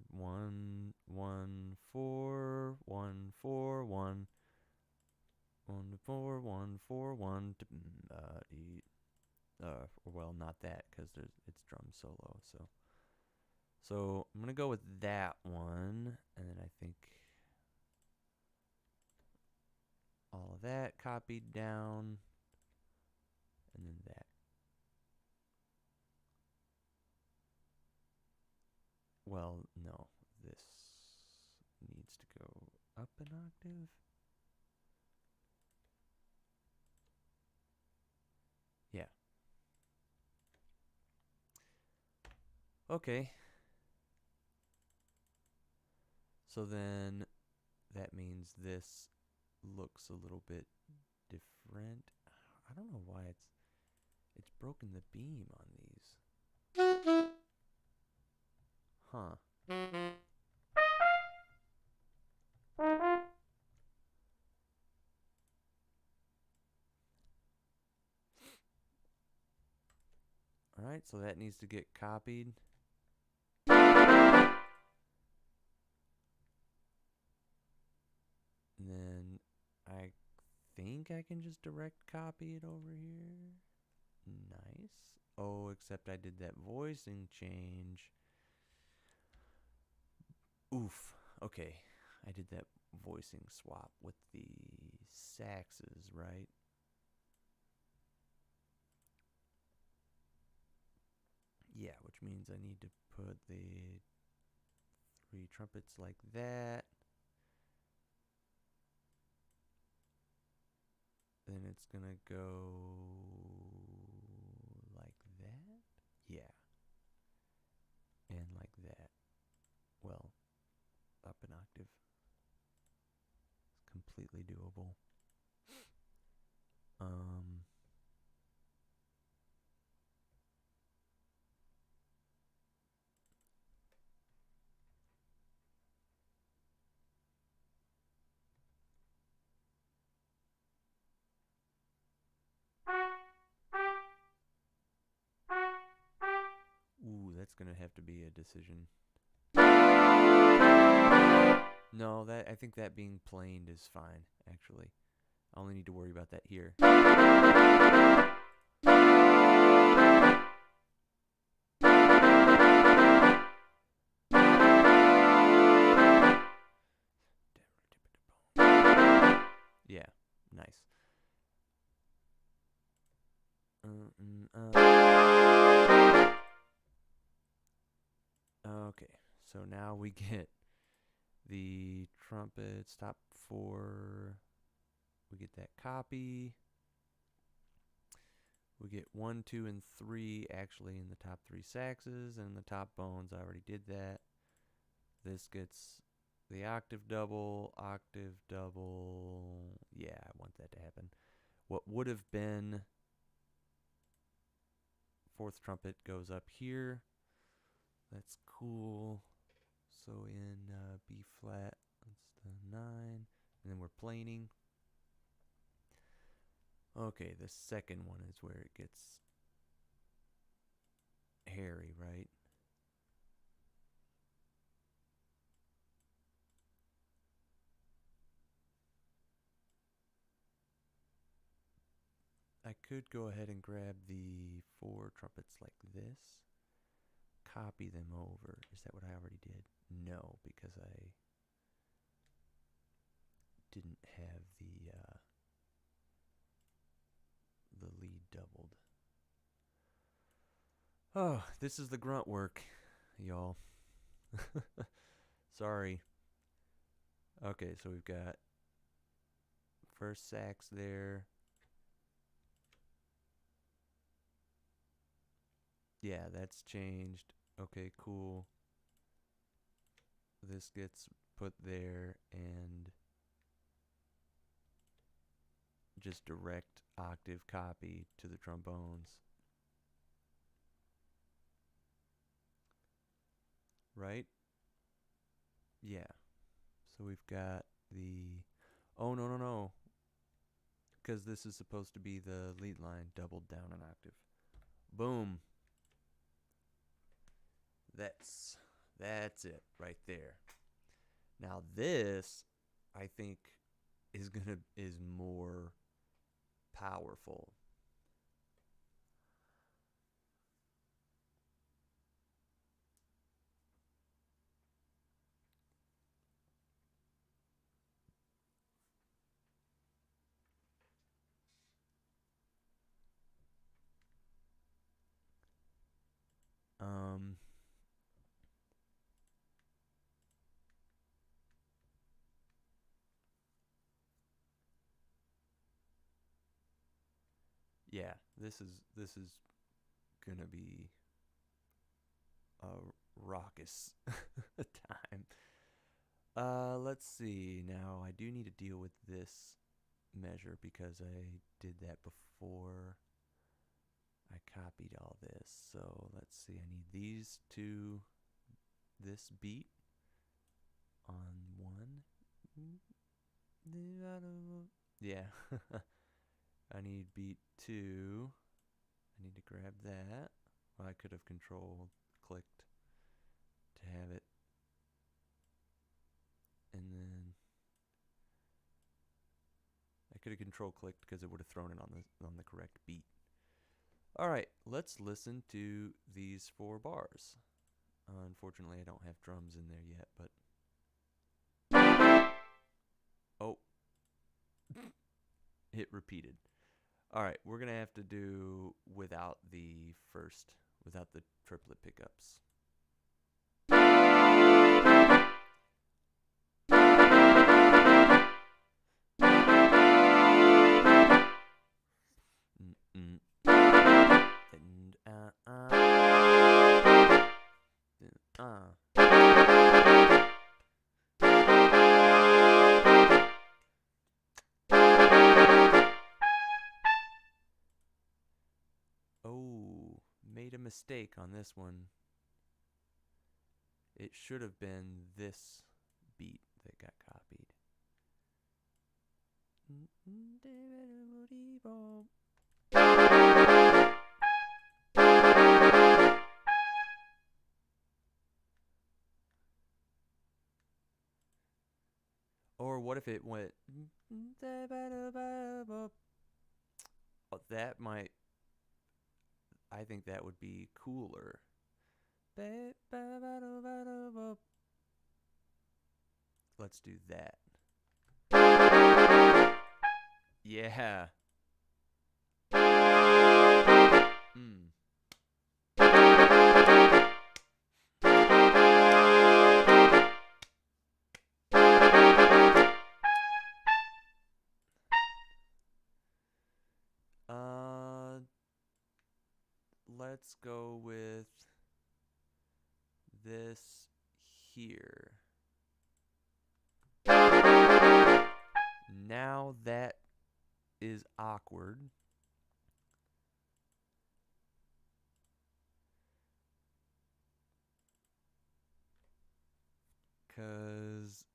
1 1 4 1 4 1 1 4 1 4 1. Well, not that, because it's drum solo. So I'm gonna go with that one, and then I think all of that copied down, and then that. Well, no, this needs to go up an octave. Yeah. Okay. So then that means this looks a little bit different. I don't know why it's broken the beam on these. Huh. Alright, so that needs to get copied. And then I think I can just direct copy it over here. Nice. Oh, except I did that voicing change. Oof. Okay. I did that voicing swap with the saxes, right? Yeah, which means I need to put the 3 trumpets like that. Then it's gonna go like that. Yeah. And like that. Well, up an octave. It's completely doable. Ooh, that's gonna have to be a decision. No, I think that being planed is fine, actually. I only need to worry about that here. Yeah, nice. Okay, so now we get the trumpets, top 4. We get that copy. We get 1, 2, and 3 actually in the top 3 saxes, and the top bones. I already did that. This gets the octave double. Yeah, I want that to happen. What would have been 4th trumpet goes up here. That's cool. So in B flat, that's the 9, and then we're planing. Okay, the second one is where it gets hairy, right? I could go ahead and grab the 4 trumpets like this, copy them over. Is that what I already did? No, because I didn't have the Oh, this is the grunt work, y'all. Sorry. Okay, so we've got first sax there. Yeah, that's changed. Okay, cool. This gets put there and just direct octave copy to the trombones. Right? Yeah. So we've got the... Oh, no, no, no. Because this is supposed to be the lead line doubled down an octave. Boom. That's it right there. Now this, I think, is more powerful. Um, yeah, this is gonna be a raucous time. Let's see. Now I do need to deal with this measure because I did that before I copied all this. So let's see. I need these two, this beat on one. Yeah. I need beat 2. I need to grab that. Well, I could have control clicked to have it. And then I could have control clicked because it would have thrown it on the correct beat. All right, let's listen to these 4 bars. Unfortunately, I don't have drums in there yet, but oh, it repeated. All right, we're gonna have to do without the triplet pickups. And Oh, made a mistake on this one. It should have been this beat that got copied. Or what if it went... Oh, that might... I think that would be cooler. Let's do that. Yeah. Let's go with this here. Now that is awkward. Because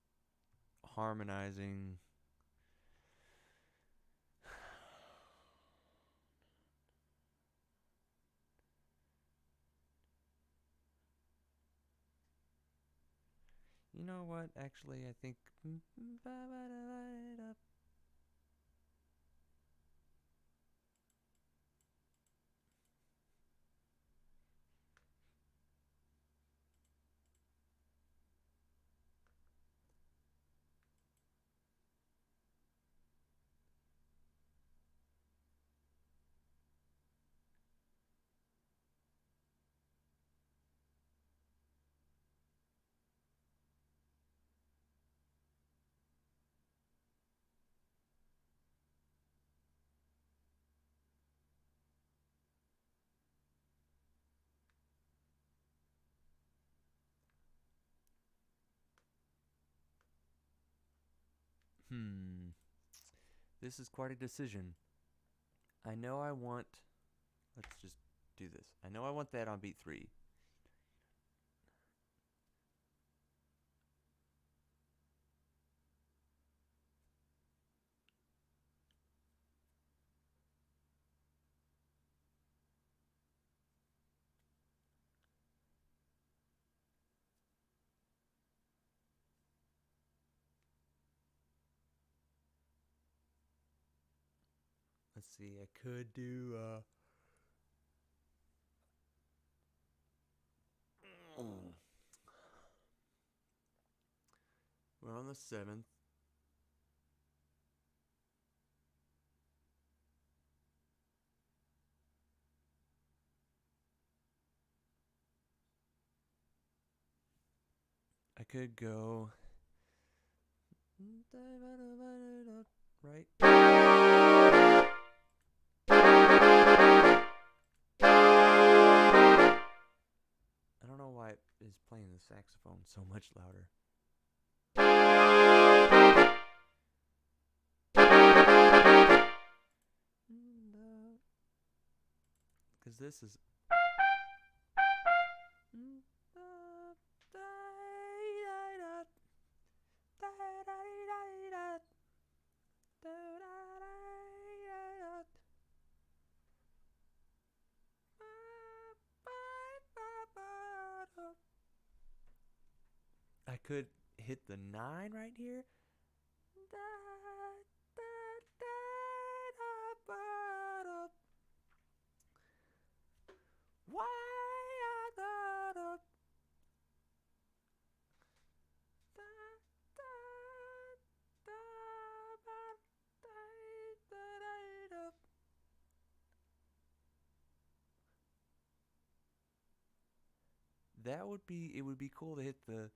harmonizing... You know what? Actually, I think... This is quite a decision. I know I want. Let's just do this. I know I want that on beat 3. Let's see. I could do. We're on the 7th. I could go. Right? I don't know why it is playing the saxophone so much louder. Because this is. I could hit the 9 right here. Why I got up. That would be, it would be cool to hit the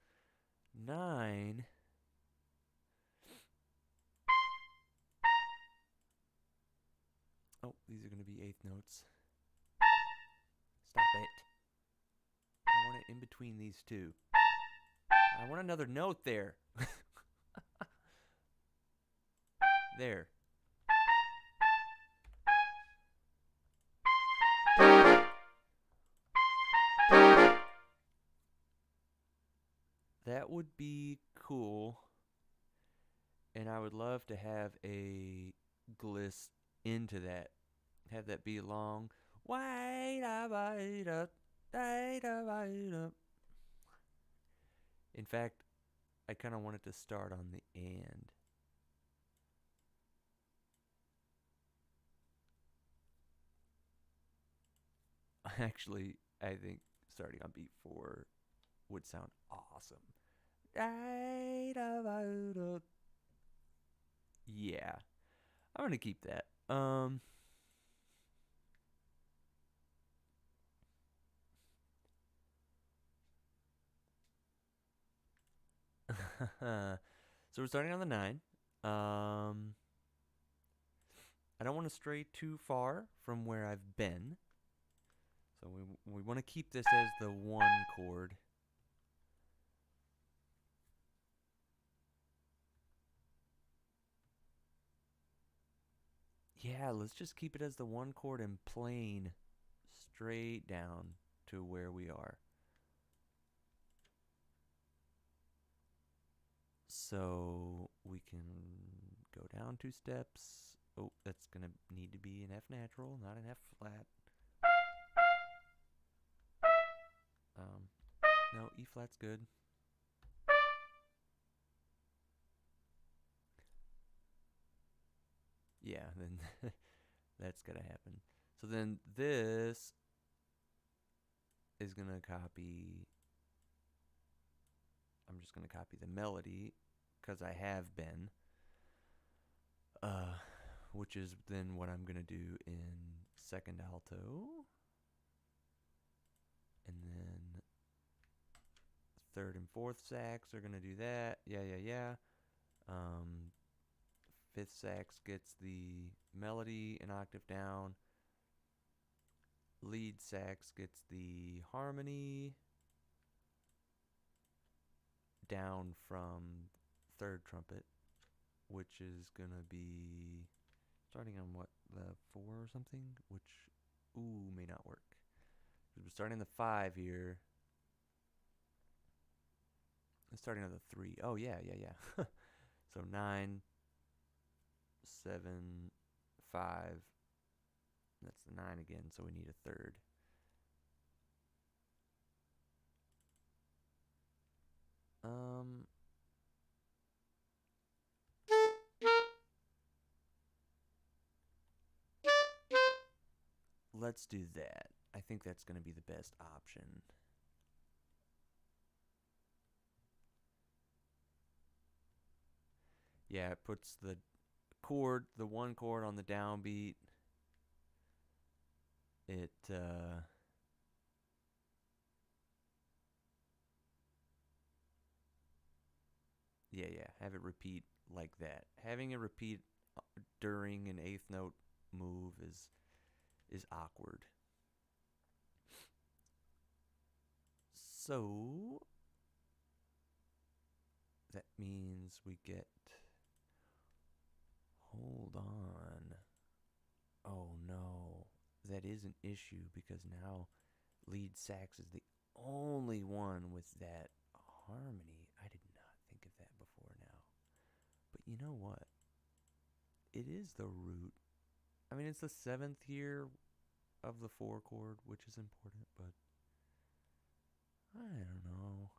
9. Oh, these are going to be 8th notes. Stop it. I want it in between these two. I want another note there. There. That would be cool. And I would love to have a gliss into that. Have that be long. In fact, I kind of want it to start on the and. Actually, I think starting on beat 4 would sound awesome. Yeah, I'm gonna keep that. So we're starting on the 9. I don't want to stray too far from where I've been. So we want to keep this as the 1 chord. Yeah, let's just keep it as the 1 chord and plane straight down to where we are. So we can go down 2 steps. Oh, that's going to need to be an F natural, not an F flat. No, E flat's good. Yeah, then that's going to happen. So then this is going to copy. I'm just going to copy the melody because I have been. Which is then what I'm going to do in 2nd alto. And then 3rd and 4th sax are going to do that. Yeah. 5th sax gets the melody an octave down. Lead sax gets the harmony down from 3rd trumpet, which is gonna be starting on what, the 4 or something, which may not work. We're starting the 5 here. Starting on the 3. Oh yeah. So 9, 7, 5. That's the 9 again, so we need a third. Let's do that. I think that's going to be the best option. Yeah, it puts the one chord on the downbeat. It, yeah, have it repeat like that. Having it repeat during an eighth note move is awkward. So that means we get, hold on. Oh no, that is an issue because now lead sax is the only one with that harmony. I did not think of that before now. But you know what? It is the root. I mean, it's the 7th here of the 4 chord, which is important, but I don't know.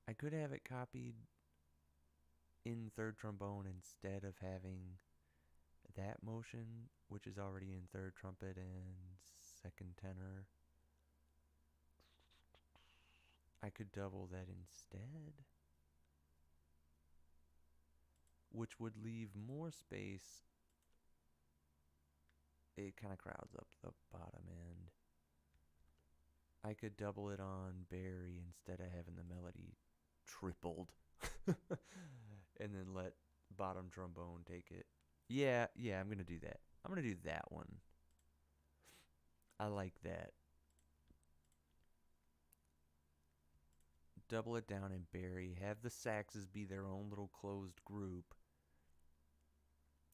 I could have it copied in third trombone instead of having that motion, which is already in third trumpet and second tenor. I could double that instead, which would leave more space. It kind of crowds up the bottom end. I could double it on Barry instead of having the melody tripled. And then let bottom trombone take it. Yeah, I'm going to do that. I'm going to do that one. I like that. Double it down in Barry. Have the saxes be their own little closed group.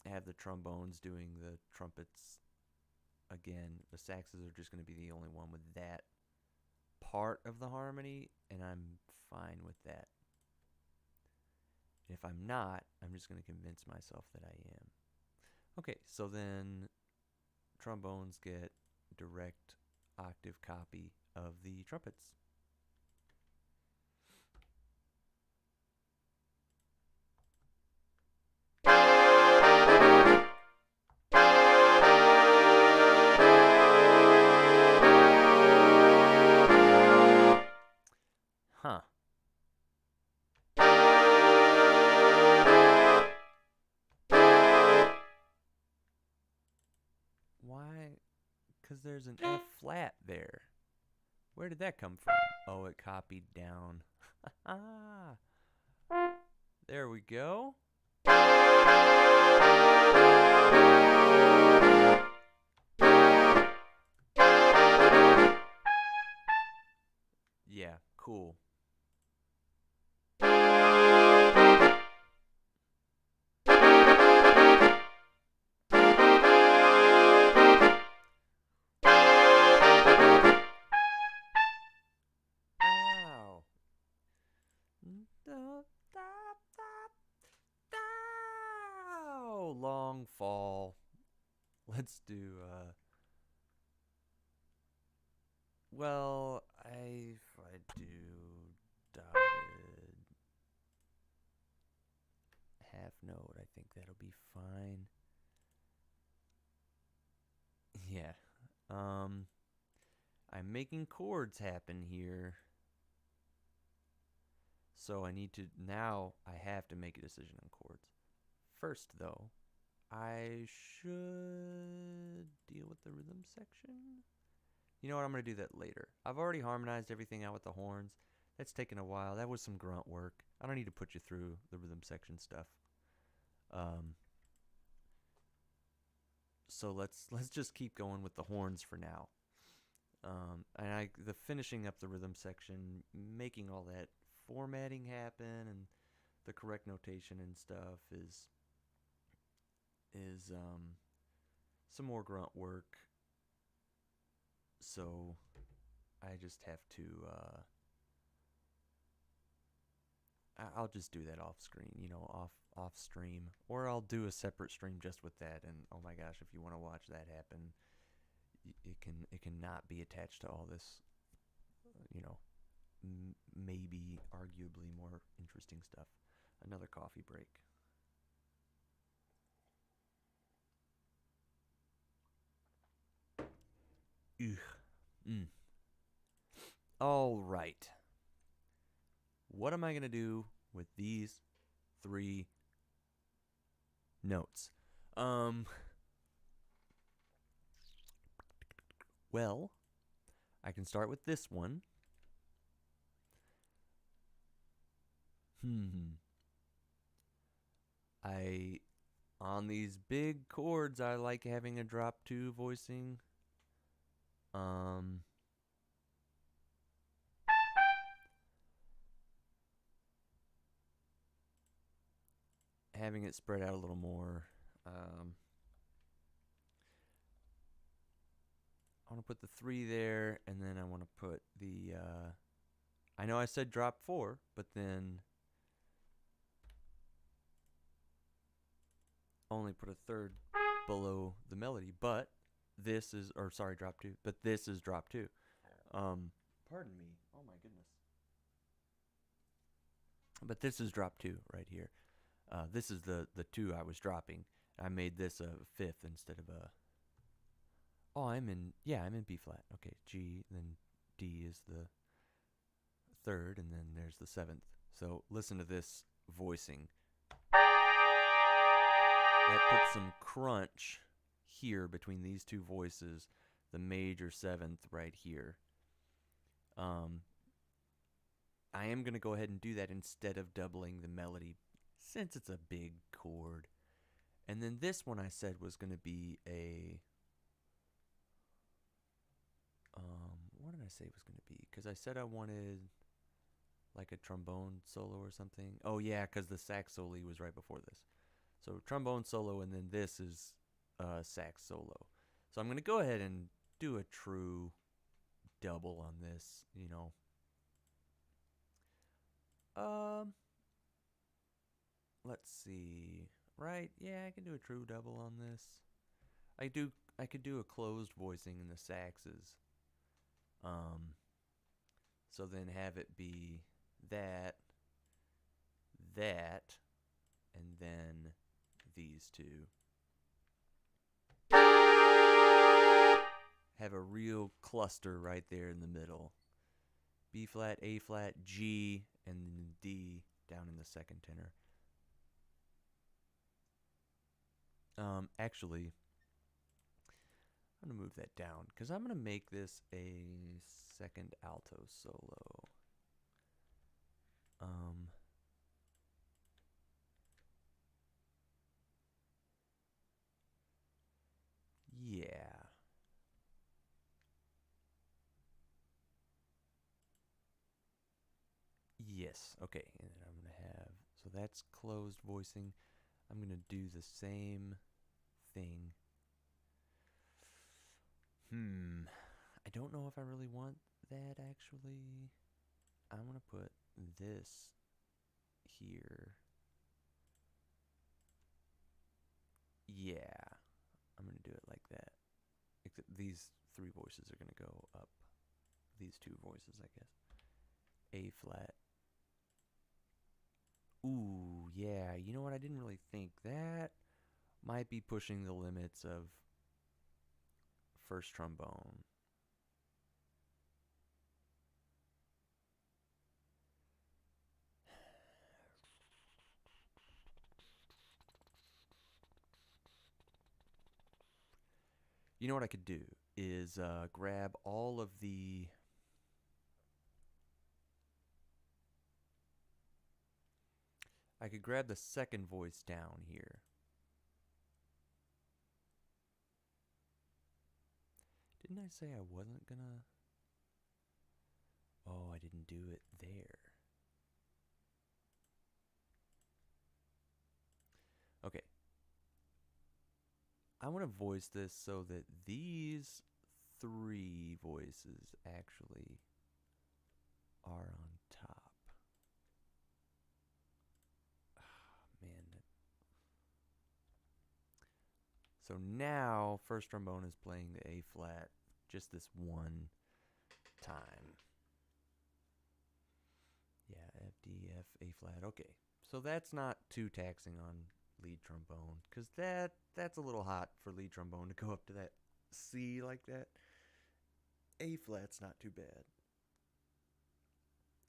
Have the trombones doing the trumpets again. The saxes are just going to be the only one with that part of the harmony, and I'm fine with that. And if I'm not, I'm just going to convince myself that I am. Okay, so then trombones get direct octave copy of the trumpets. Huh. Why? Because there's an F flat there. Where did that come from? Oh, it copied down. There we go. Yeah, cool. Ow. Long fall. Let's do, well, if I do dotted half note, I think that'll be fine. Yeah. I'm making chords happen here. So I need to, now I have to make a decision on chords. First, though, I should deal with the rhythm section. You know what? I'm going to do that later. I've already harmonized everything out with the horns. That's taken a while. That was some grunt work. I don't need to put you through the rhythm section stuff. So let's just keep going with the horns for now. And the finishing up the rhythm section, making all that formatting happen and the correct notation and stuff is some more grunt work. So I just have to I'll just do that off screen, you know, off stream, or I'll do a separate stream just with that. And oh my gosh, if you want to watch that happen, it can not be attached to all this, you know, maybe arguably more interesting stuff. Another coffee break. Ugh. All right. What am I going to do with these 3 notes? Well, I can start with this one. On these big chords, I like having a drop 2 voicing. Having it spread out a little more. I want to put the 3 there, and then I want to put the, I know I said drop 4, but then only put a third below the melody, but this is, or sorry, drop 2, but this is drop 2. Pardon me. Oh my goodness. But this is drop 2 right here. This is the 2 I was dropping. I made this a 5th instead of a. Oh, I'm in B flat. Okay, G, then D is the 3rd, and then there's the 7th. So listen to this voicing. That puts some crunch here between these 2 voices, the major 7th right here. I am going to go ahead and do that instead of doubling the melody, since it's a big chord. And then this one I said was going to be a, what did I say it was going to be? Because I said I wanted like a trombone solo or something. Oh yeah, because the sax solo was right before this. So trombone solo, and then this is sax solo. So I'm going to go ahead and do a true double on this, you know. Let's see. Right? Yeah, I can do a true double on this. I could do a closed voicing in the saxes. So then have it be that, and then these 2. Have a real cluster right there in the middle. B flat, A flat, G, and D down in the 2nd tenor. Actually, I'm going to move that down because I'm going to make this a 2nd alto solo. Yeah. Yes. Okay. And then I'm going to have, so that's closed voicing. I'm going to do the same thing. I don't know if I really want that, actually. I'm going to put this here. Yeah. I'm going to do it like that. Except these 3 voices are going to go up. These 2 voices, I guess. A flat. Ooh, yeah. You know what? I didn't really think that might be pushing the limits of 1st trombone. You know what I could do is grab all of the. I could grab the 2nd voice down here. Didn't I say I wasn't gonna? Oh, I didn't do it there. Okay. I want to voice this so that these 3 voices actually are on top. Man. So now first trombone is playing the A flat just this one time. Yeah, F, D, F, A flat. Okay. So that's not too taxing on lead trombone, because that's a little hot for lead trombone to go up to that C like that. A flat's not too bad.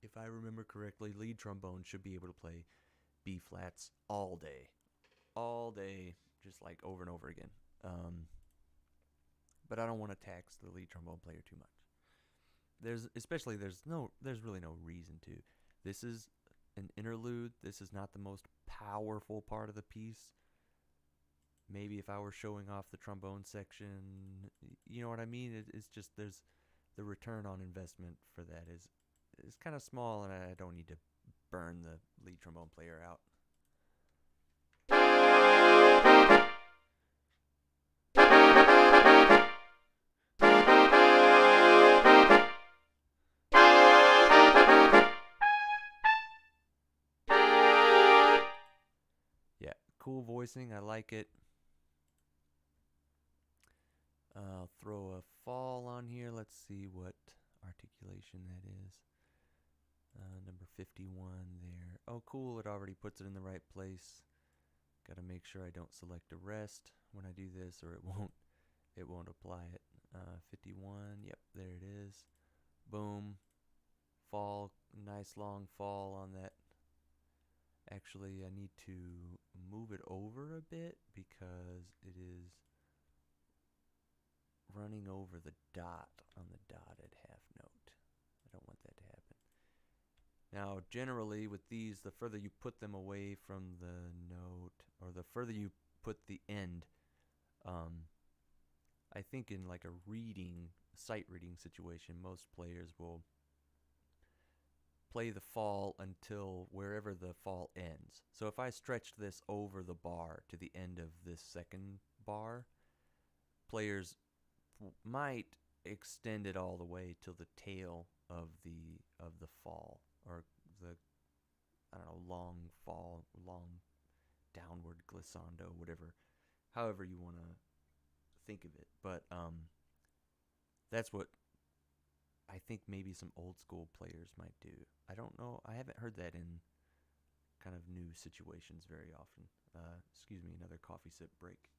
If I remember correctly, lead trombone should be able to play B flats all day, just like over and over again. But I don't want to tax the lead trombone player too much. There's really no reason to. This is an interlude. This is not the most powerful part of the piece. Maybe if I were showing off the trombone section, you know what I mean? It's just there's the return on investment for that is kind of small, and I don't need to burn the lead trombone player out. Yeah, cool voicing. I like it. I'll throw a fall on here. Let's see what articulation that is. Number 51 there. Oh, cool. It already puts it in the right place. Got to make sure I don't select a rest when I do this, or it won't apply it. 51. Yep, there it is. Boom. Fall. Nice long fall on that. Actually, I need to move it over a bit because it is running over the dot on the dotted half note. I don't want that to happen. Now, generally with these, the further you put them away from the note, or the further you put the end, I think in like a sight reading situation, most players will play the fall until wherever the fall ends. So if I stretched this over the bar to the end of this second bar, players might extend it all the way till the tail of the fall, or the long fall, long downward glissando, whatever, however you want to think of it. But that's what I think maybe some old school players might do. I don't know. I haven't heard that in kind of new situations very often. Excuse me, another coffee sip break.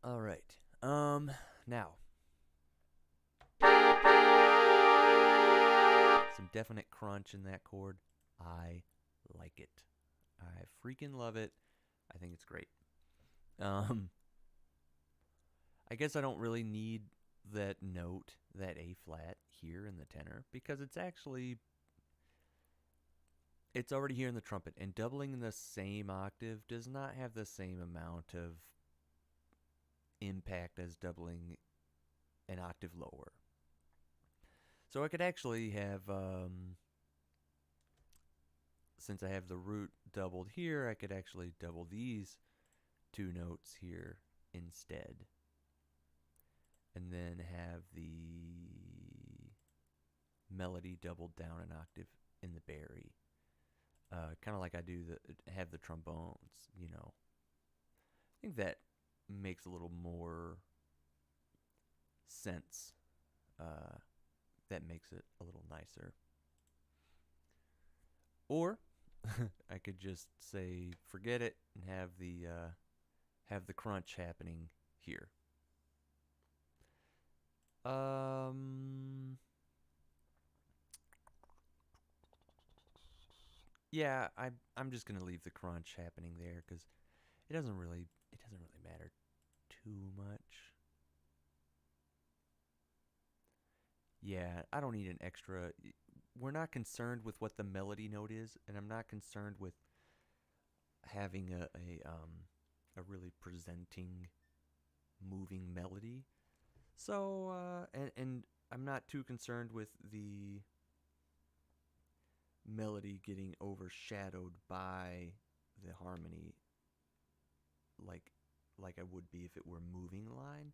All right. Now some definite crunch in that chord. I like it. I freaking love it. I think it's great. I guess I don't really need that note, that A flat here in the tenor, because it's already here in the trumpet, and doubling the same octave does not have the same amount of impact as doubling an octave lower. So I could actually have, since I have the root doubled here, I could actually double these 2 notes here instead, and then have the melody doubled down an octave in the bari, kind of like I do have the trombones. I think that makes a little more sense. That makes it a little nicer. Or I could just say forget it and have the crunch happening here. Yeah, I'm just gonna leave the crunch happening there because it doesn't really matter too much. Yeah, I don't need an extra. We're not concerned with what the melody note is, and I'm not concerned with having a really presenting, moving melody. So and I'm not too concerned with the melody getting overshadowed by the harmony like I would be if it were moving line.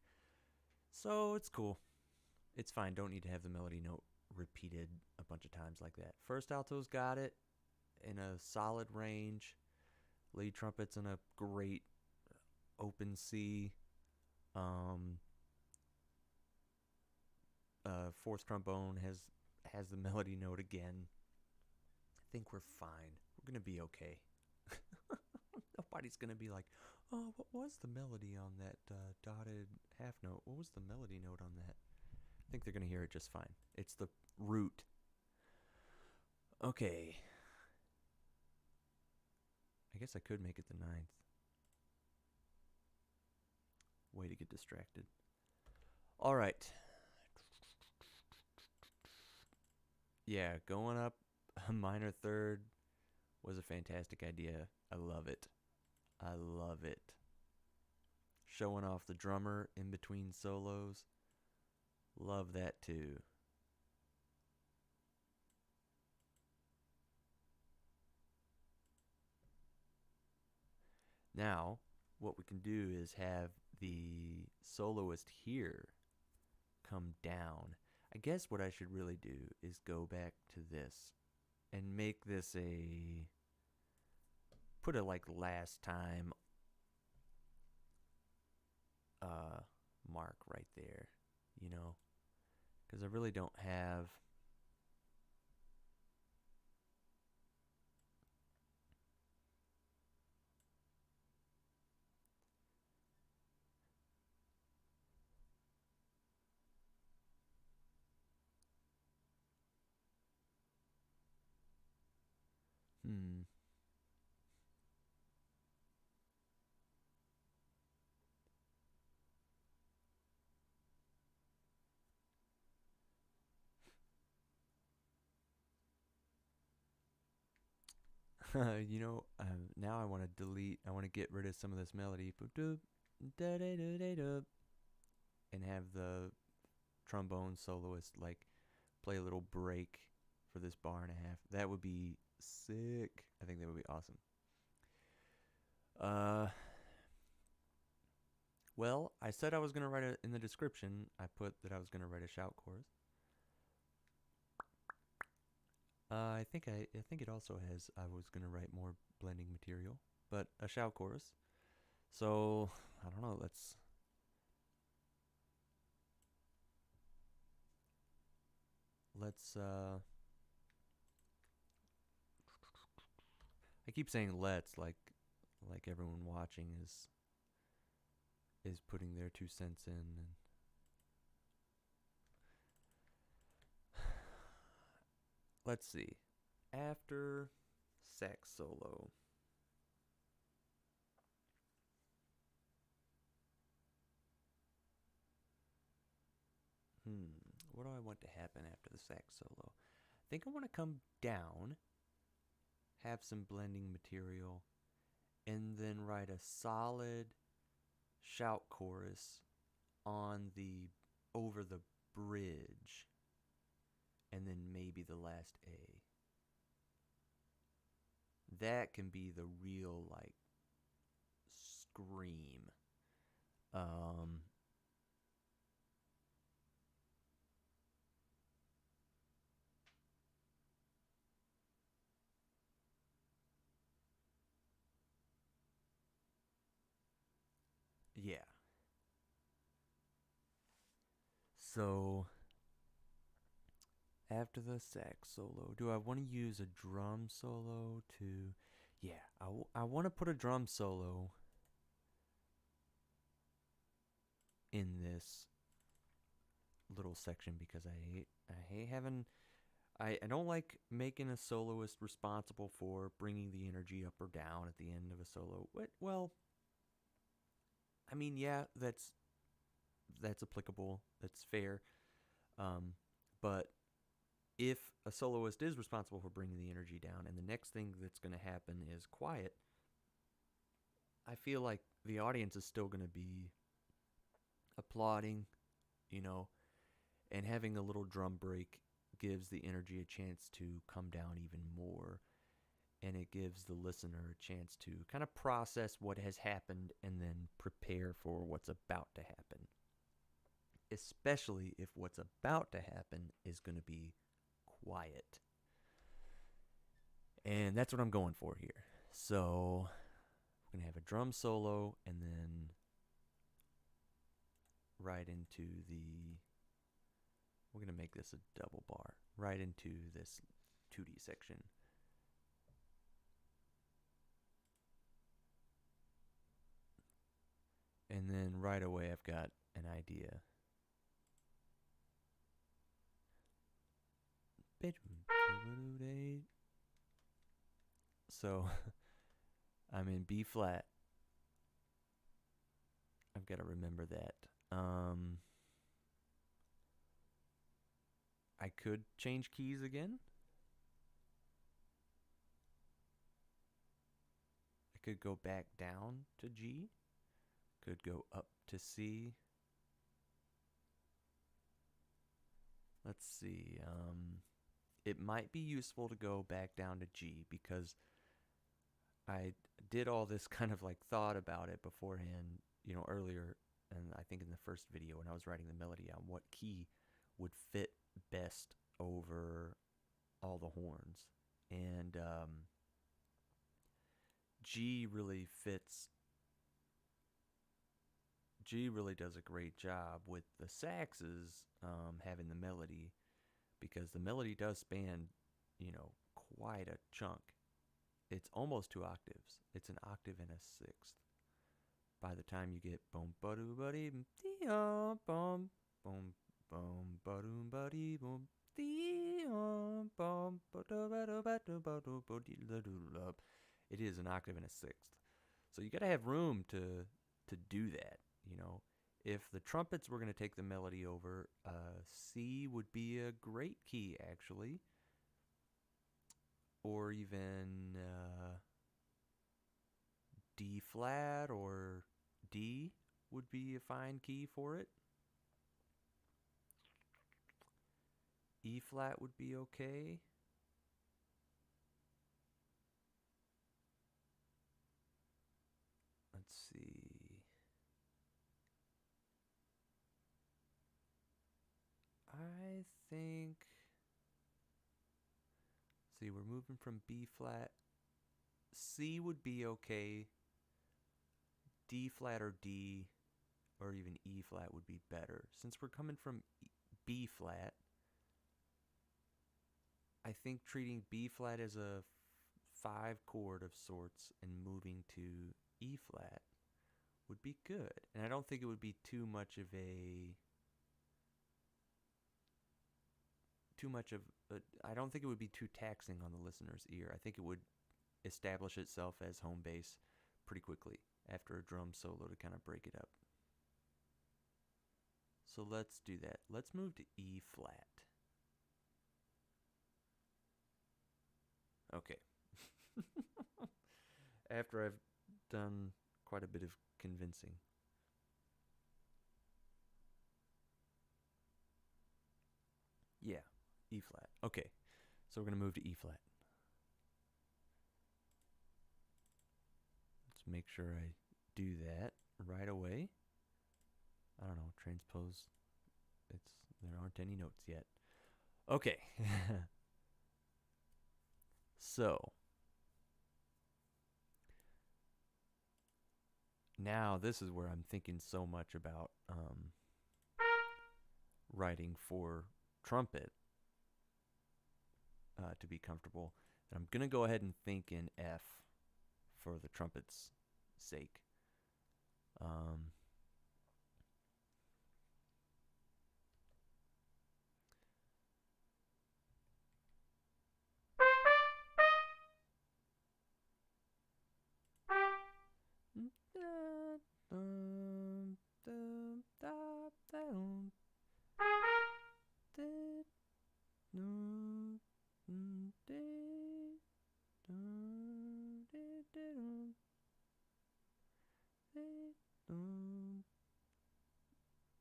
So it's cool. It's fine. Don't need to have the melody note repeated a bunch of times like that. First alto's got it in a solid range. Lead trumpet's in a great open C. Fourth trombone has the melody note again. I think we're fine. We're gonna be okay. Nobody's gonna be like, "Oh, what was the melody on that dotted half note? What was the melody note on that?" I think they're gonna hear it just fine. It's the root. Okay. I guess I could make it the ninth. Way to get distracted. All right. Yeah, going up a minor third was a fantastic idea. I love it. I love it. Showing off the drummer in between solos. Love that too. Now, what we can do is have the soloist here come down. I guess what I should really do is go back to this and make this put a like last time mark right there, you know, because I really don't have you know, now I want to delete. I want to get rid of some of this melody, and have the trombone soloist like play a little break for this bar and a half. That would be sick. I think that would be awesome. Well, I said I was gonna write in the description. I put that I was gonna write a shout chorus. I think it also has I was gonna write more blending material, but a shout chorus. So I don't know. Let's I keep saying let's like everyone watching is putting their 2 cents in. And let's see. After sax solo. What do I want to happen after the sax solo? I think I want to come down, have some blending material, and then write a solid shout chorus on the over the bridge, and then maybe the last A. That can be the real like scream. Yeah. So after the sax solo, do I want to use a drum solo to? Yeah, I want to put a drum solo in this little section because I hate having I don't like making a soloist responsible for bringing the energy up or down at the end of a solo. Well, I mean, yeah, that's applicable. That's fair. But if a soloist is responsible for bringing the energy down, and the next thing that's going to happen is quiet, I feel like the audience is still going to be applauding, you know, and having a little drum break gives the energy a chance to come down even more, and it gives the listener a chance to kind of process what has happened and then prepare for what's about to happen, especially if what's about to happen is going to be quiet. And that's what I'm going for here. So we're going to have a drum solo and then right into we're going to make this a double bar, right into this 2D section. And then right away I've got an idea. So I'm in B flat. I've got to remember that. I could change keys again. I could go back down to G. Could go up to C. Let's see. It might be useful to go back down to G because I did all this kind of like thought about it beforehand, earlier, and I think in the first video when I was writing the melody on what key would fit best over all the horns. And G really does a great job with the saxes having the melody, because the melody does span, quite a chunk. It's almost 2 octaves. It's an octave and a sixth. By the time you get boom ba doo ba dee boom boom boom boom ba doo ba dee boom boom ba doo ba doo ba doo ba doo ba dee la doo la, it is an octave and a sixth. So you got to have room to do that. If the trumpets were going to take the melody over, C would be a great key actually, or even D flat or D would be a fine key for it. E flat would be okay. Let's see. I think, see, we're moving from B flat. C would be okay. D flat or D or even E flat would be better. Since we're coming from B flat, I think treating B flat as a 5 chord of sorts and moving to E flat would be good. And I don't think it would be I don't think it would be too taxing on the listener's ear. I think it would establish itself as home base pretty quickly after a drum solo to kind of break it up. So let's do that. Let's move to E flat. Okay. After I've done quite a bit of convincing. Yeah, E flat. Okay, so we're going to move to E flat. Let's make sure I do that right away. I don't know, transpose. There aren't any notes yet. Okay. So now this is where I'm thinking so much about writing for trumpet to be comfortable. And I'm going to go ahead and think in F for the trumpet's sake.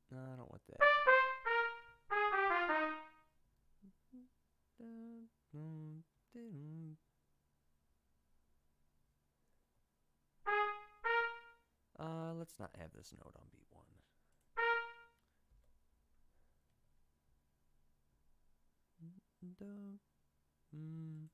No, I don't want that. Let's not have this note on beat 1. Do, do, do.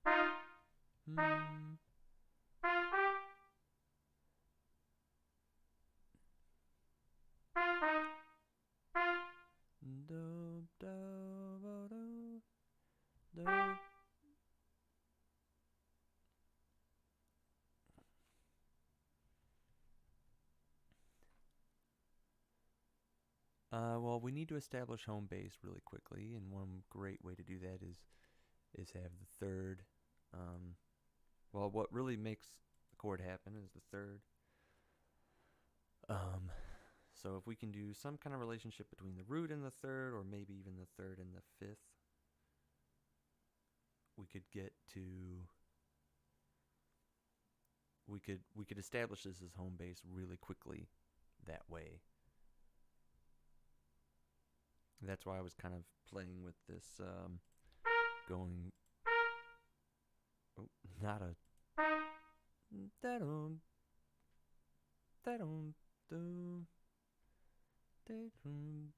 Well, we need to establish home base really quickly, and one great way to do that is have the third. Well, what really makes the chord happen is the third. So if we can do some kind of relationship between the root and the third, or maybe even the third and the fifth, we could get to. We could establish this as home base really quickly that way. That's why I was kind of playing with this, going. Oh, not a. Da-dum. Da-dum. Da-dum. Da-dum.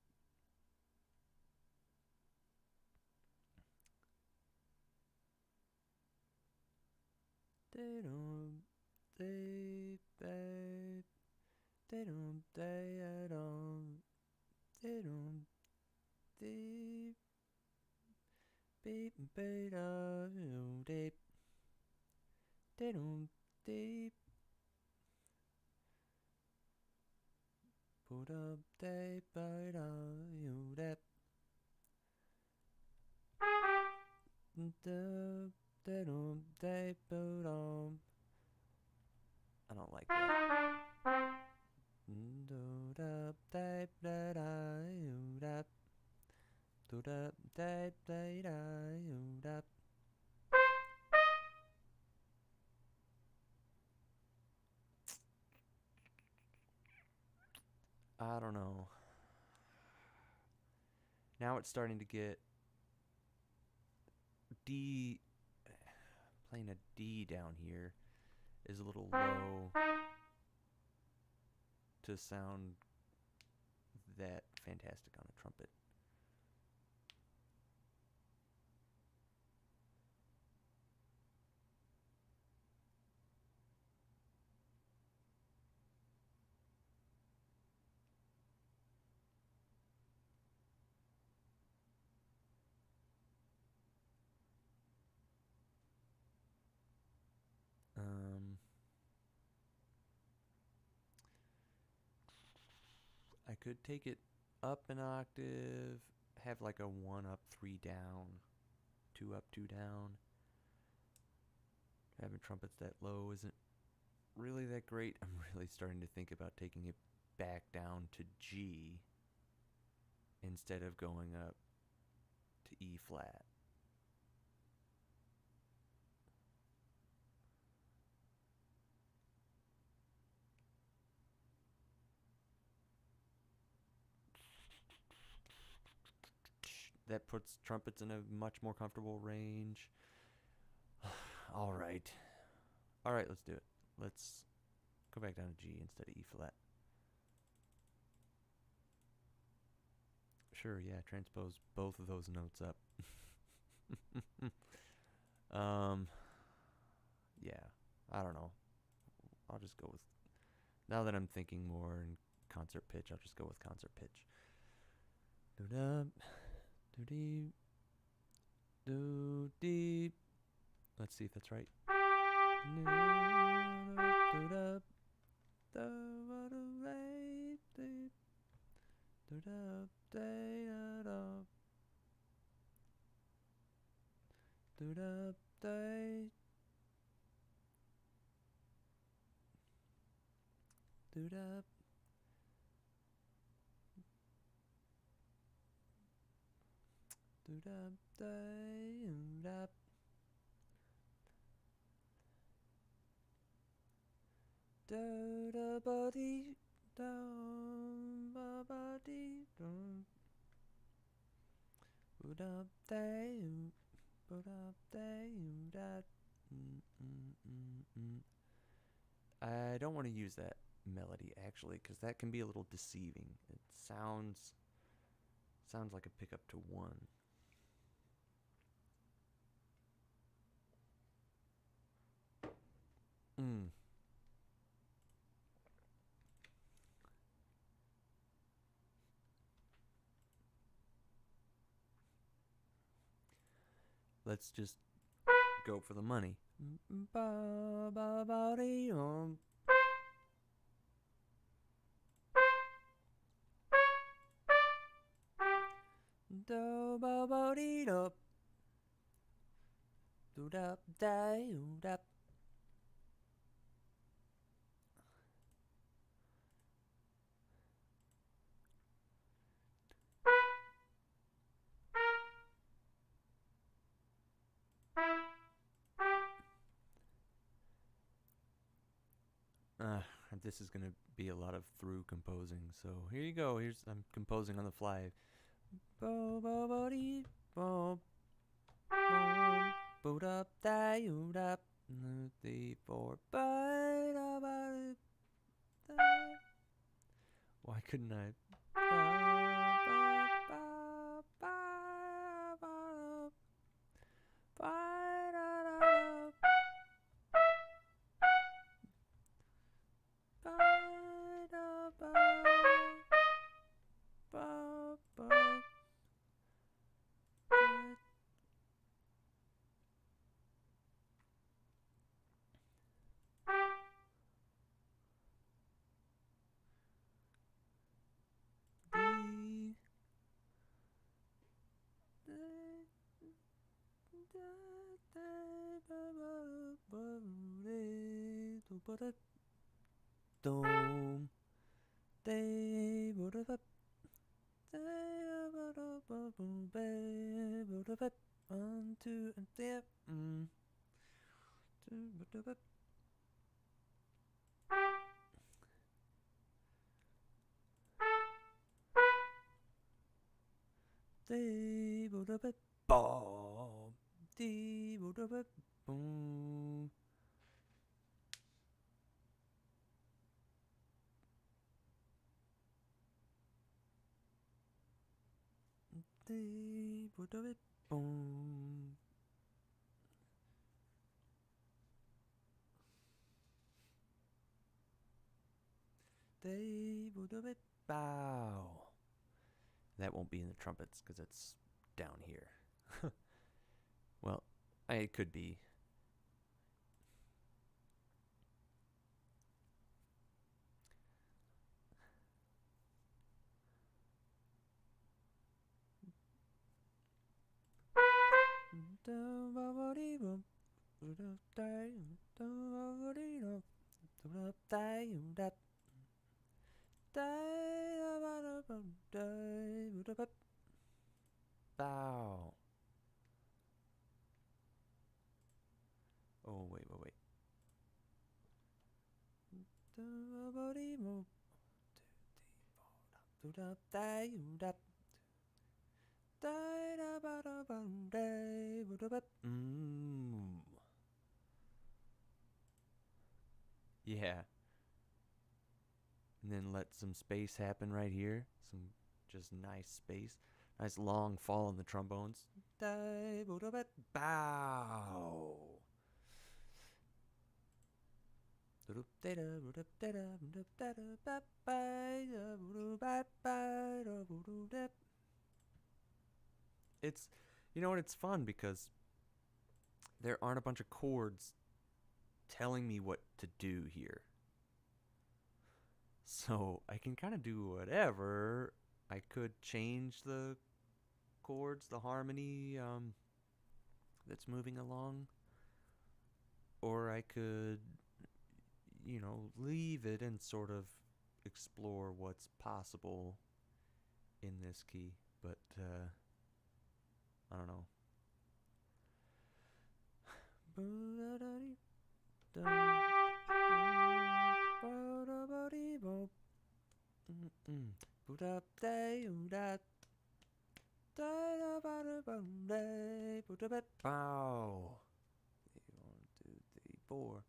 Da-dum. Da-dum. Da-dum. Da-dum. Da-dum. Deep, beep, beta, deep, deep, deep, put up, deep, beta, deep, deep, I don't like that. I don't know. Now it's starting to get D. Playing a D down here is a little low to sound that fantastic on a trumpet. I could take it up an octave, have like a 1 up, 3 down, 2 up, 2 down. Having trumpets that low isn't really that great. I'm really starting to think about taking it back down to G instead of going up to E flat. That puts trumpets in a much more comfortable range. All right, let's do it. Let's go back down to G instead of E flat. Sure, yeah, transpose both of those notes up. Yeah, I don't know. I'll just go with, now that I'm thinking more in concert pitch, I'll just go with concert pitch. Do-da, do-dee, do-dee. Let's see if that's right. Do-da, I don't want to use that. melody actually, because that can be a little deceiving. It sounds like a pickup to 1. Mm. Let's just go for the money. Ba ba ba dee do ba ba dee do do da da da. This is gonna be a lot of through composing. So here you go. I'm composing on the fly. Bo bo bo dee bo bo da da da 3 4 ba da ba da. Why couldn't I? Dom day would have 1 2 and there they would have bomb they would have boom. They would have boom. They would have bow. That won't be in the trumpets because it's down here. Well, it could be. Bow. Oh, wait. Yeah. And then let some space happen right here. Some just nice space. Nice long fall on the trombones. Bow. It's, you know what, it's fun because there aren't a bunch of chords telling me what to do here. So I can kind of do whatever. I could change the chords, the harmony that's moving along. Or I could, leave it and sort of explore what's possible in this key. But, I don't know. Bow. 1 2 3 4.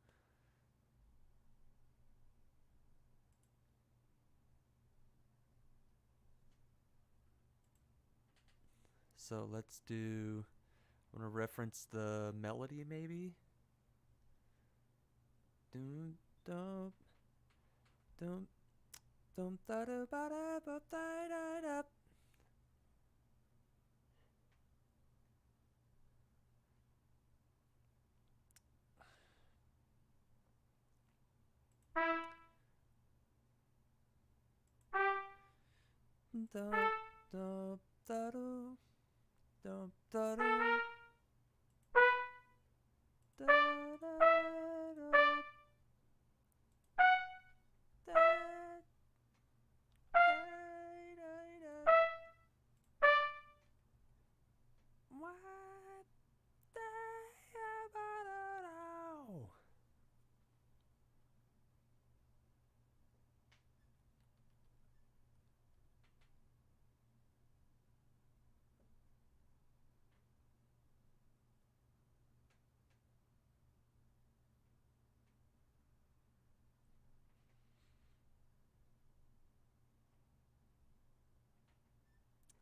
So let's do. I want to reference the melody maybe. Dum dum dum dum da da ba da ba da da da. Dum dum da dum dum da dum da da da da da. What the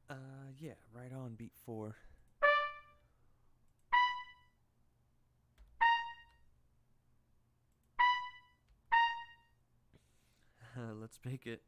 hell? Yeah, right on beat 4. Let's make it.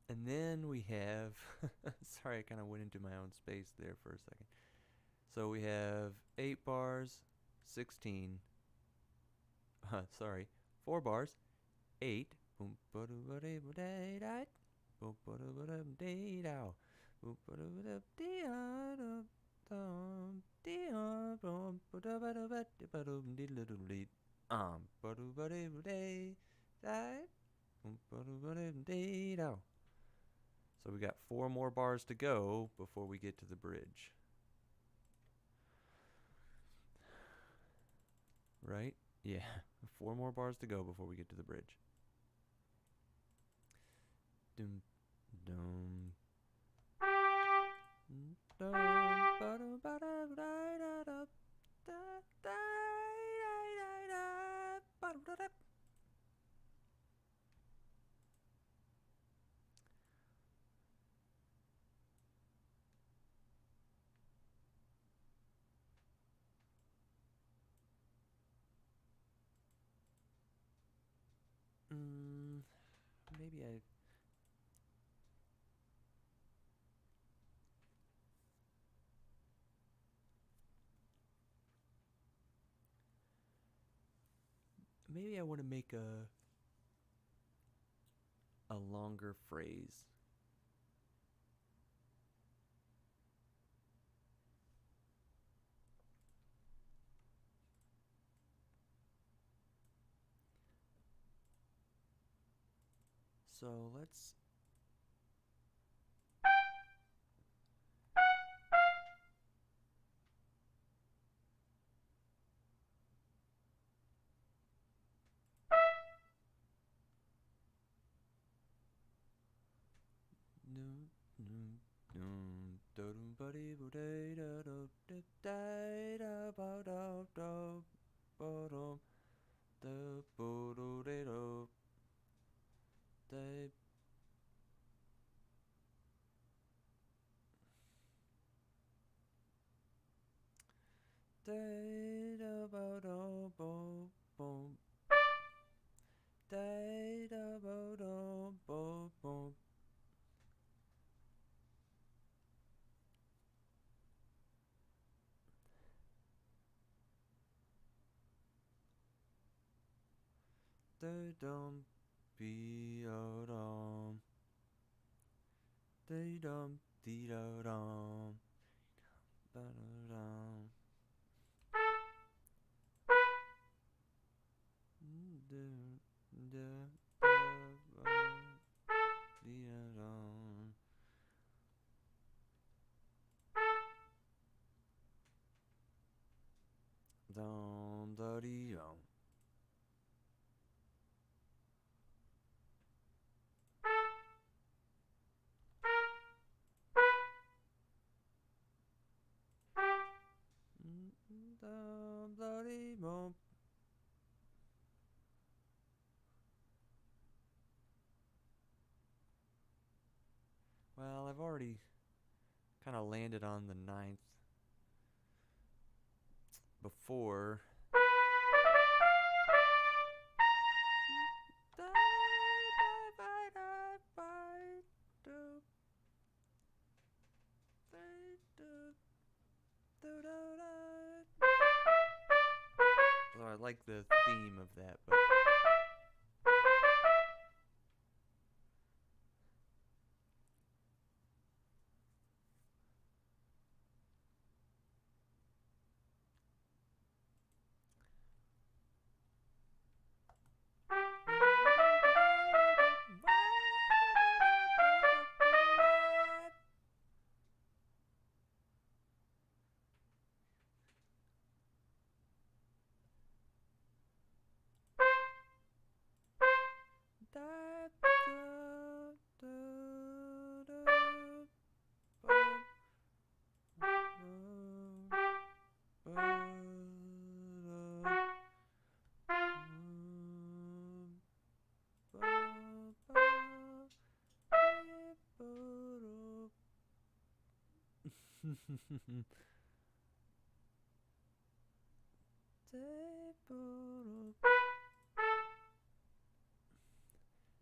And then we have. Sorry, I kind of went into my own space there for a second. So we have 8 bars, 16. Sorry, 4 bars, 8. Boom, ba doo ba dee ba dee da. Boom, ba doo ba dum dee dow. Boom, ba doo ba dum dee ah dum dum dee ah boom, ba doo ba doo ba dee ba dum dee doo dee. Ba doo ba dee ba dee da. Boom, ba doo ba dum dee dow. So we got 4 more bars to go before we get to the bridge. Right? Yeah. 4 more bars to go before we get to the bridge. Dum dum dum ba dum ba da da da da da da ba da da. Maybe I want to make a longer phrase. So let's. They don't be They don't dee dum. Bloody bump. Well, I've already kind of landed on the ninth before. Although I like the theme of that, but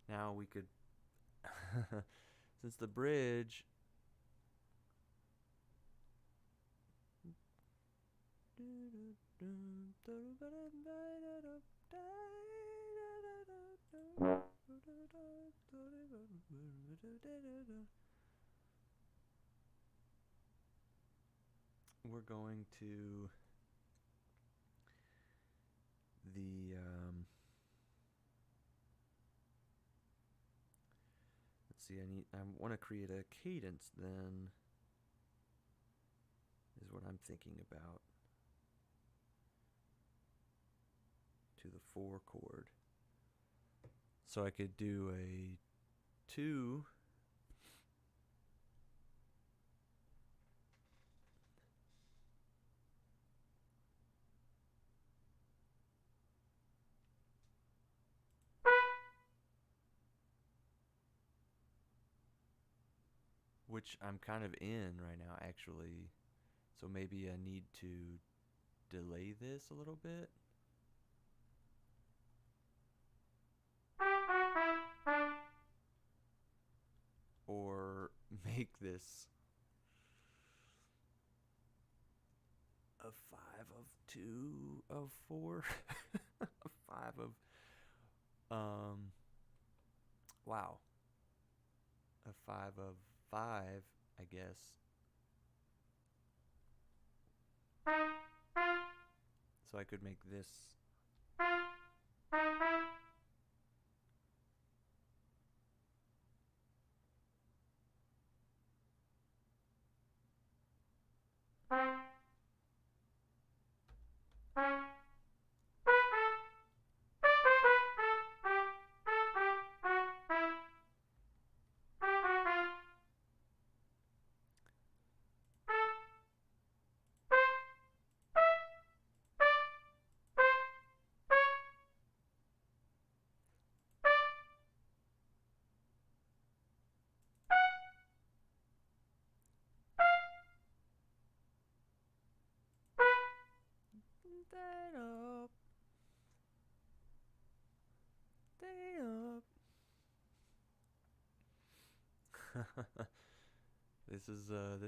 now we could, since the bridge. We're going to the let's see, I want to create a cadence then, is what I'm thinking about, to the 4 chord. So I could do a 2, which I'm kind of in right now actually, so maybe I need to delay this a little bit. Or make this a 5 of 2 of 4. A 5 of wow. A 5 of 5, I guess. So I could make this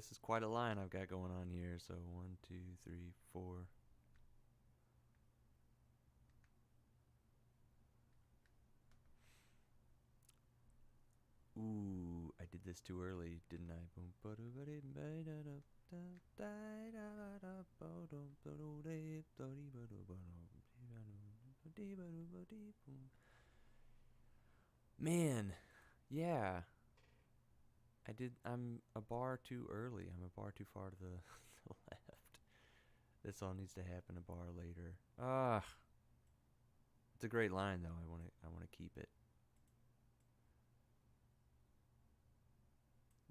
This is quite a line I've got going on here. So 1, 2, 3, 4. Ooh, I did this too early, didn't I? Man, yeah. I'm a bar too early. I'm a bar too far to the, the left. This all needs to happen a bar later. Ah, it's a great line though. I want to keep it.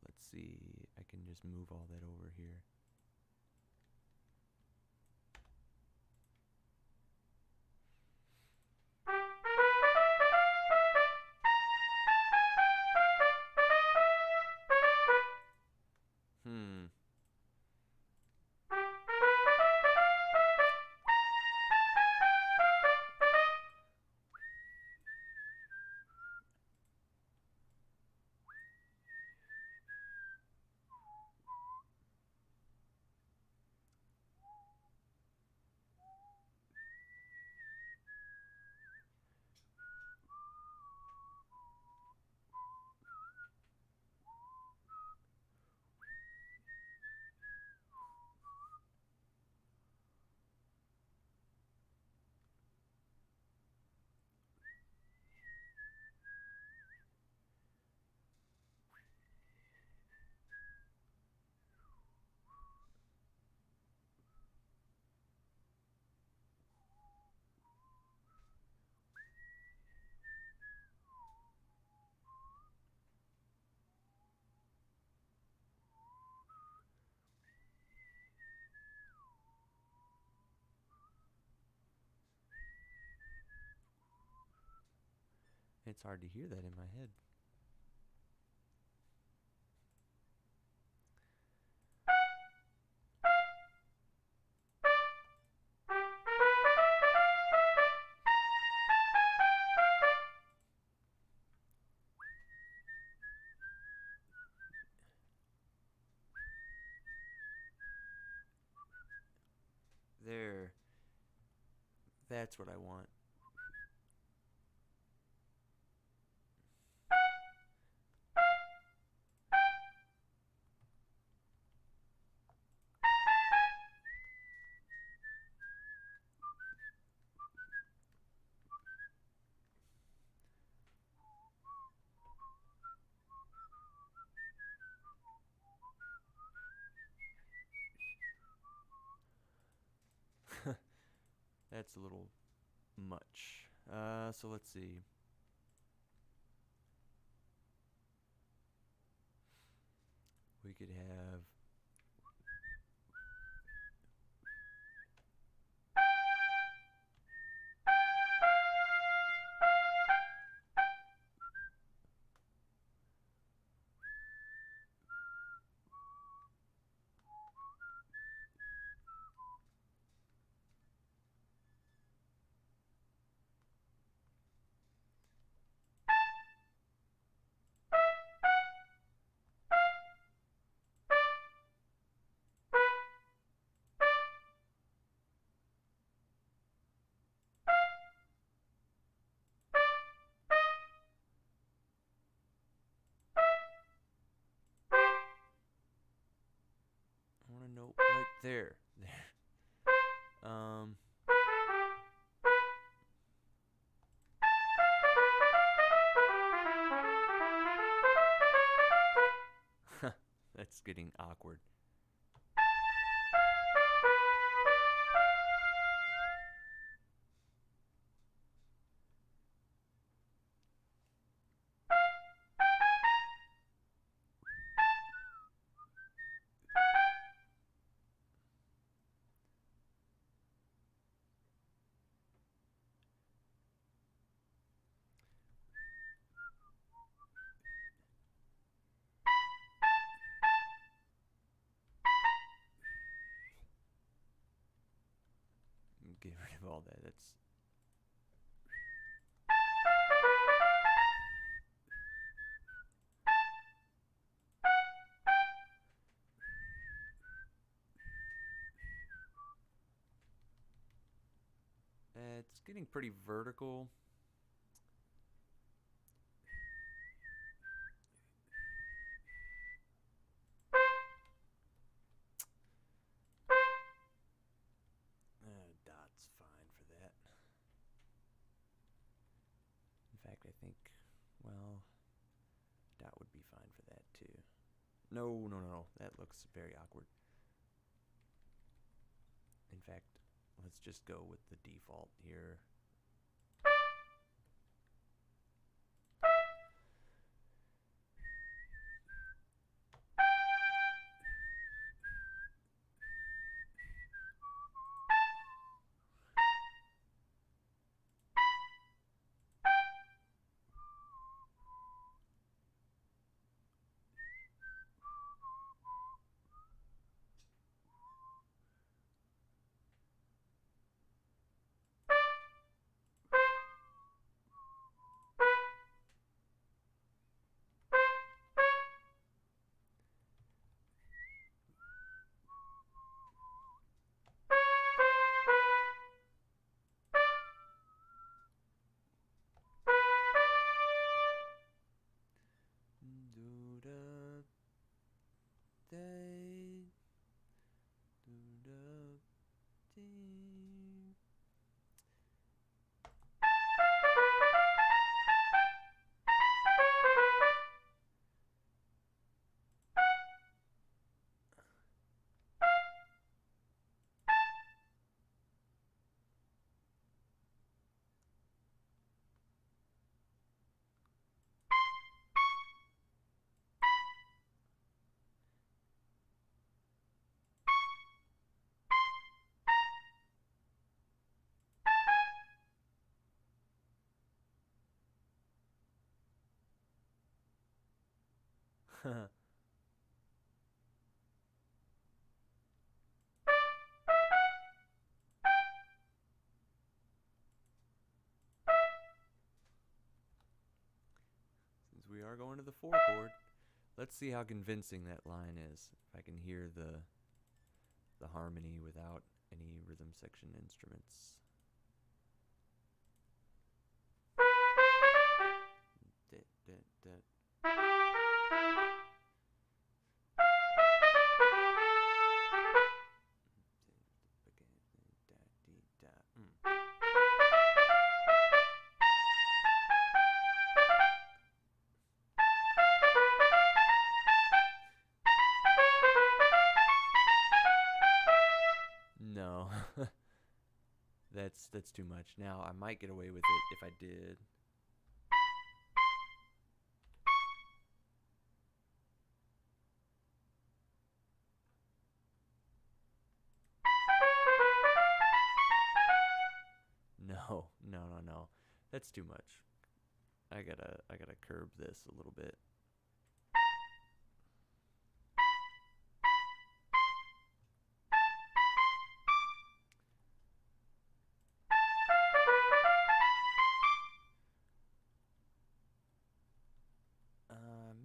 Let's see. I can just move all that over here. It's hard to hear that in my head. There. That's what I want. That's a little much. So let's see. We could have I want to know right there. There. That's getting awkward. Get rid of all that. That's it's getting pretty vertical. Dot's fine for that. In fact, I think, well, dot would be fine for that too. No, no, no, no. That looks very awkward. In fact, let's just go with the default here. Since we are going to the 4 chord, let's see how convincing that line is. If I can hear the harmony without any rhythm section instruments. No. That's too much. Now, I might get away with it if I did. No, no, no, no. That's too much. I gotta curb this a little bit.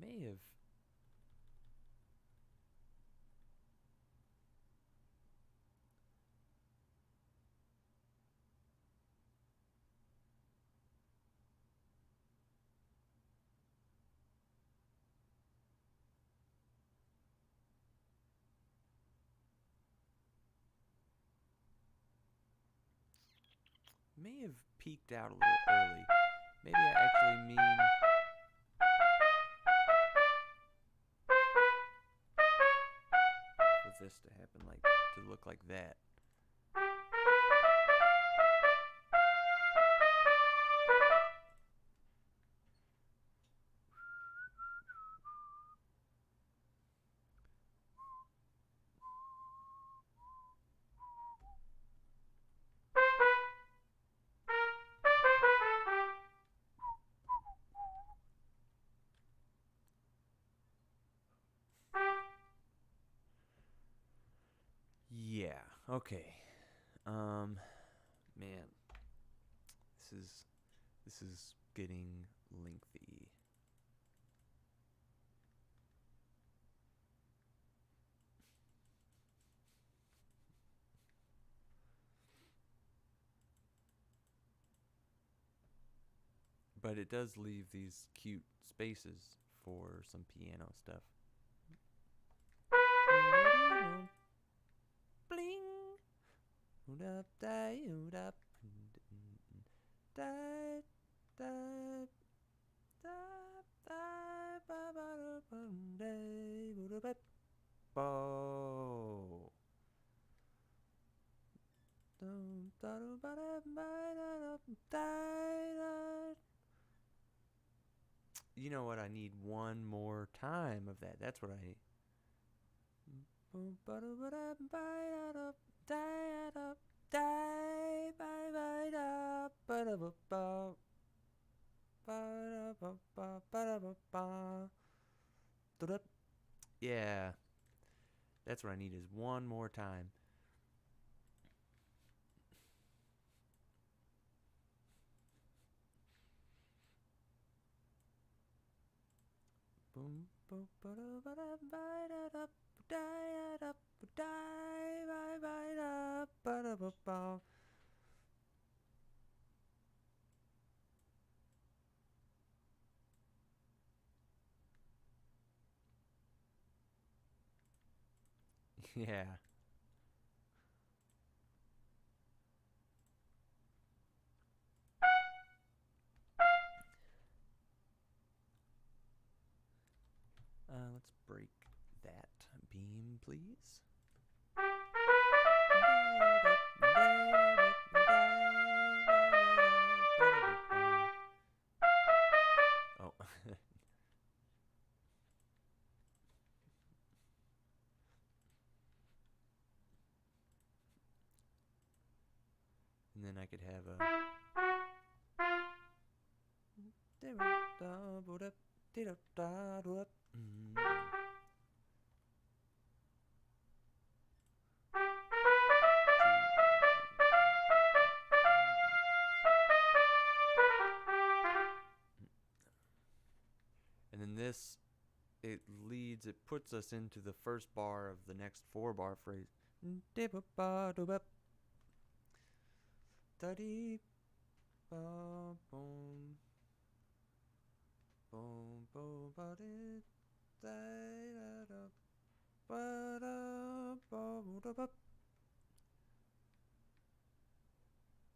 May have. May have peaked out a little early. Maybe I actually mean for this to happen, like to look like that. Yeah. Okay. Man, this is getting lengthy. But it does leave these cute spaces for some piano stuff. Bling. You know what? I need one more time of that. That's what I need. Yeah, that's what I need is one more time. Yeah. Let's break that beam, please. Oh. And then I could have a. Mm. And then this, it puts us into the first bar of the next 4-bar phrase.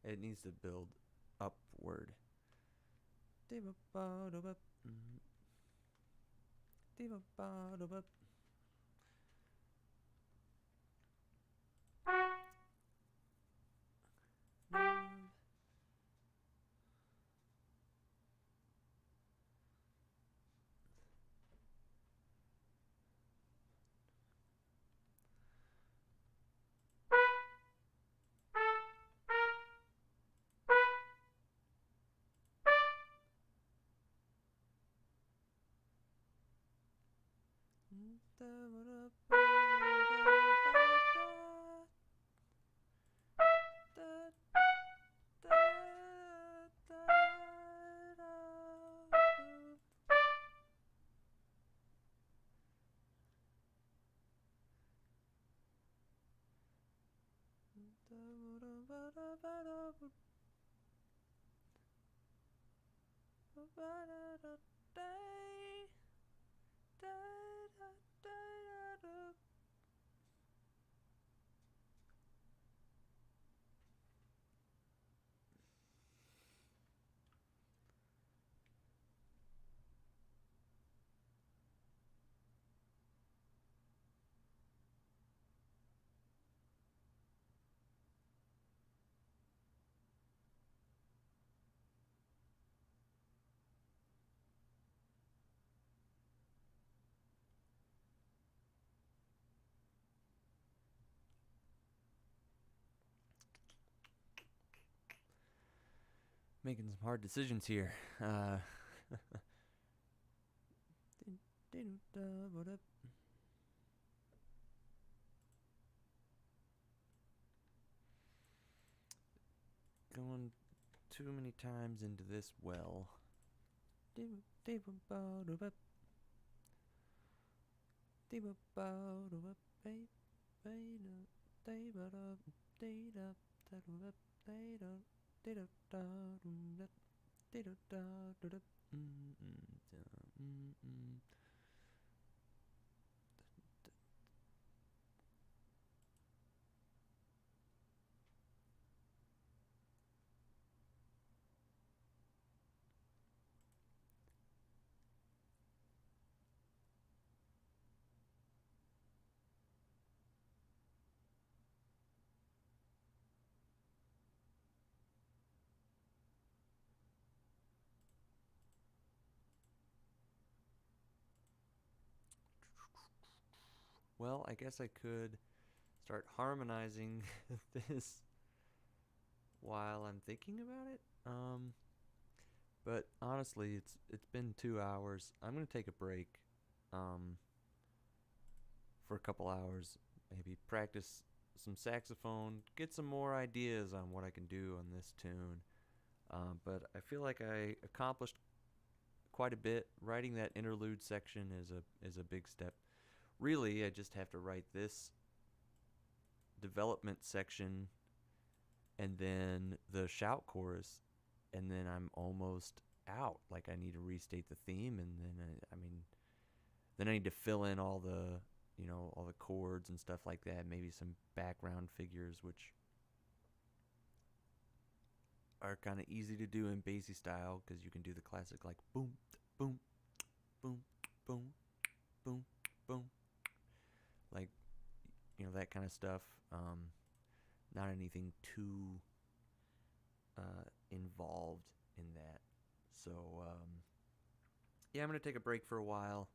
It needs to build upward. Making some hard decisions here. Going too many times into this well. Well, I guess I could start harmonizing this while I'm thinking about it. But honestly, it's been 2 hours. I'm gonna take a break, um, for a couple hours. Maybe practice some saxophone, get some more ideas on what I can do on this tune. But I feel like I accomplished quite a bit. Writing that interlude section is a big step. Really, I just have to write this development section and then the shout chorus, and then I'm almost out. Like I need to restate the theme, and then then I need to fill in all the all the chords and stuff like that. Maybe some background figures, which are kind of easy to do in Basie style because you can do the classic like boom, boom, boom, boom, boom, boom, like that kind of stuff. Not anything too involved in that. So yeah, I'm gonna take a break for a while.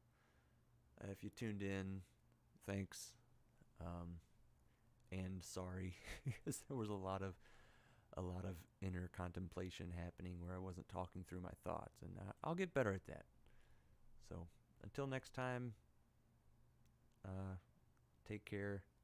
If you tuned in, thanks, and sorry, because there was a lot of inner contemplation happening where I wasn't talking through my thoughts, and I'll get better at that. So until next time, take care.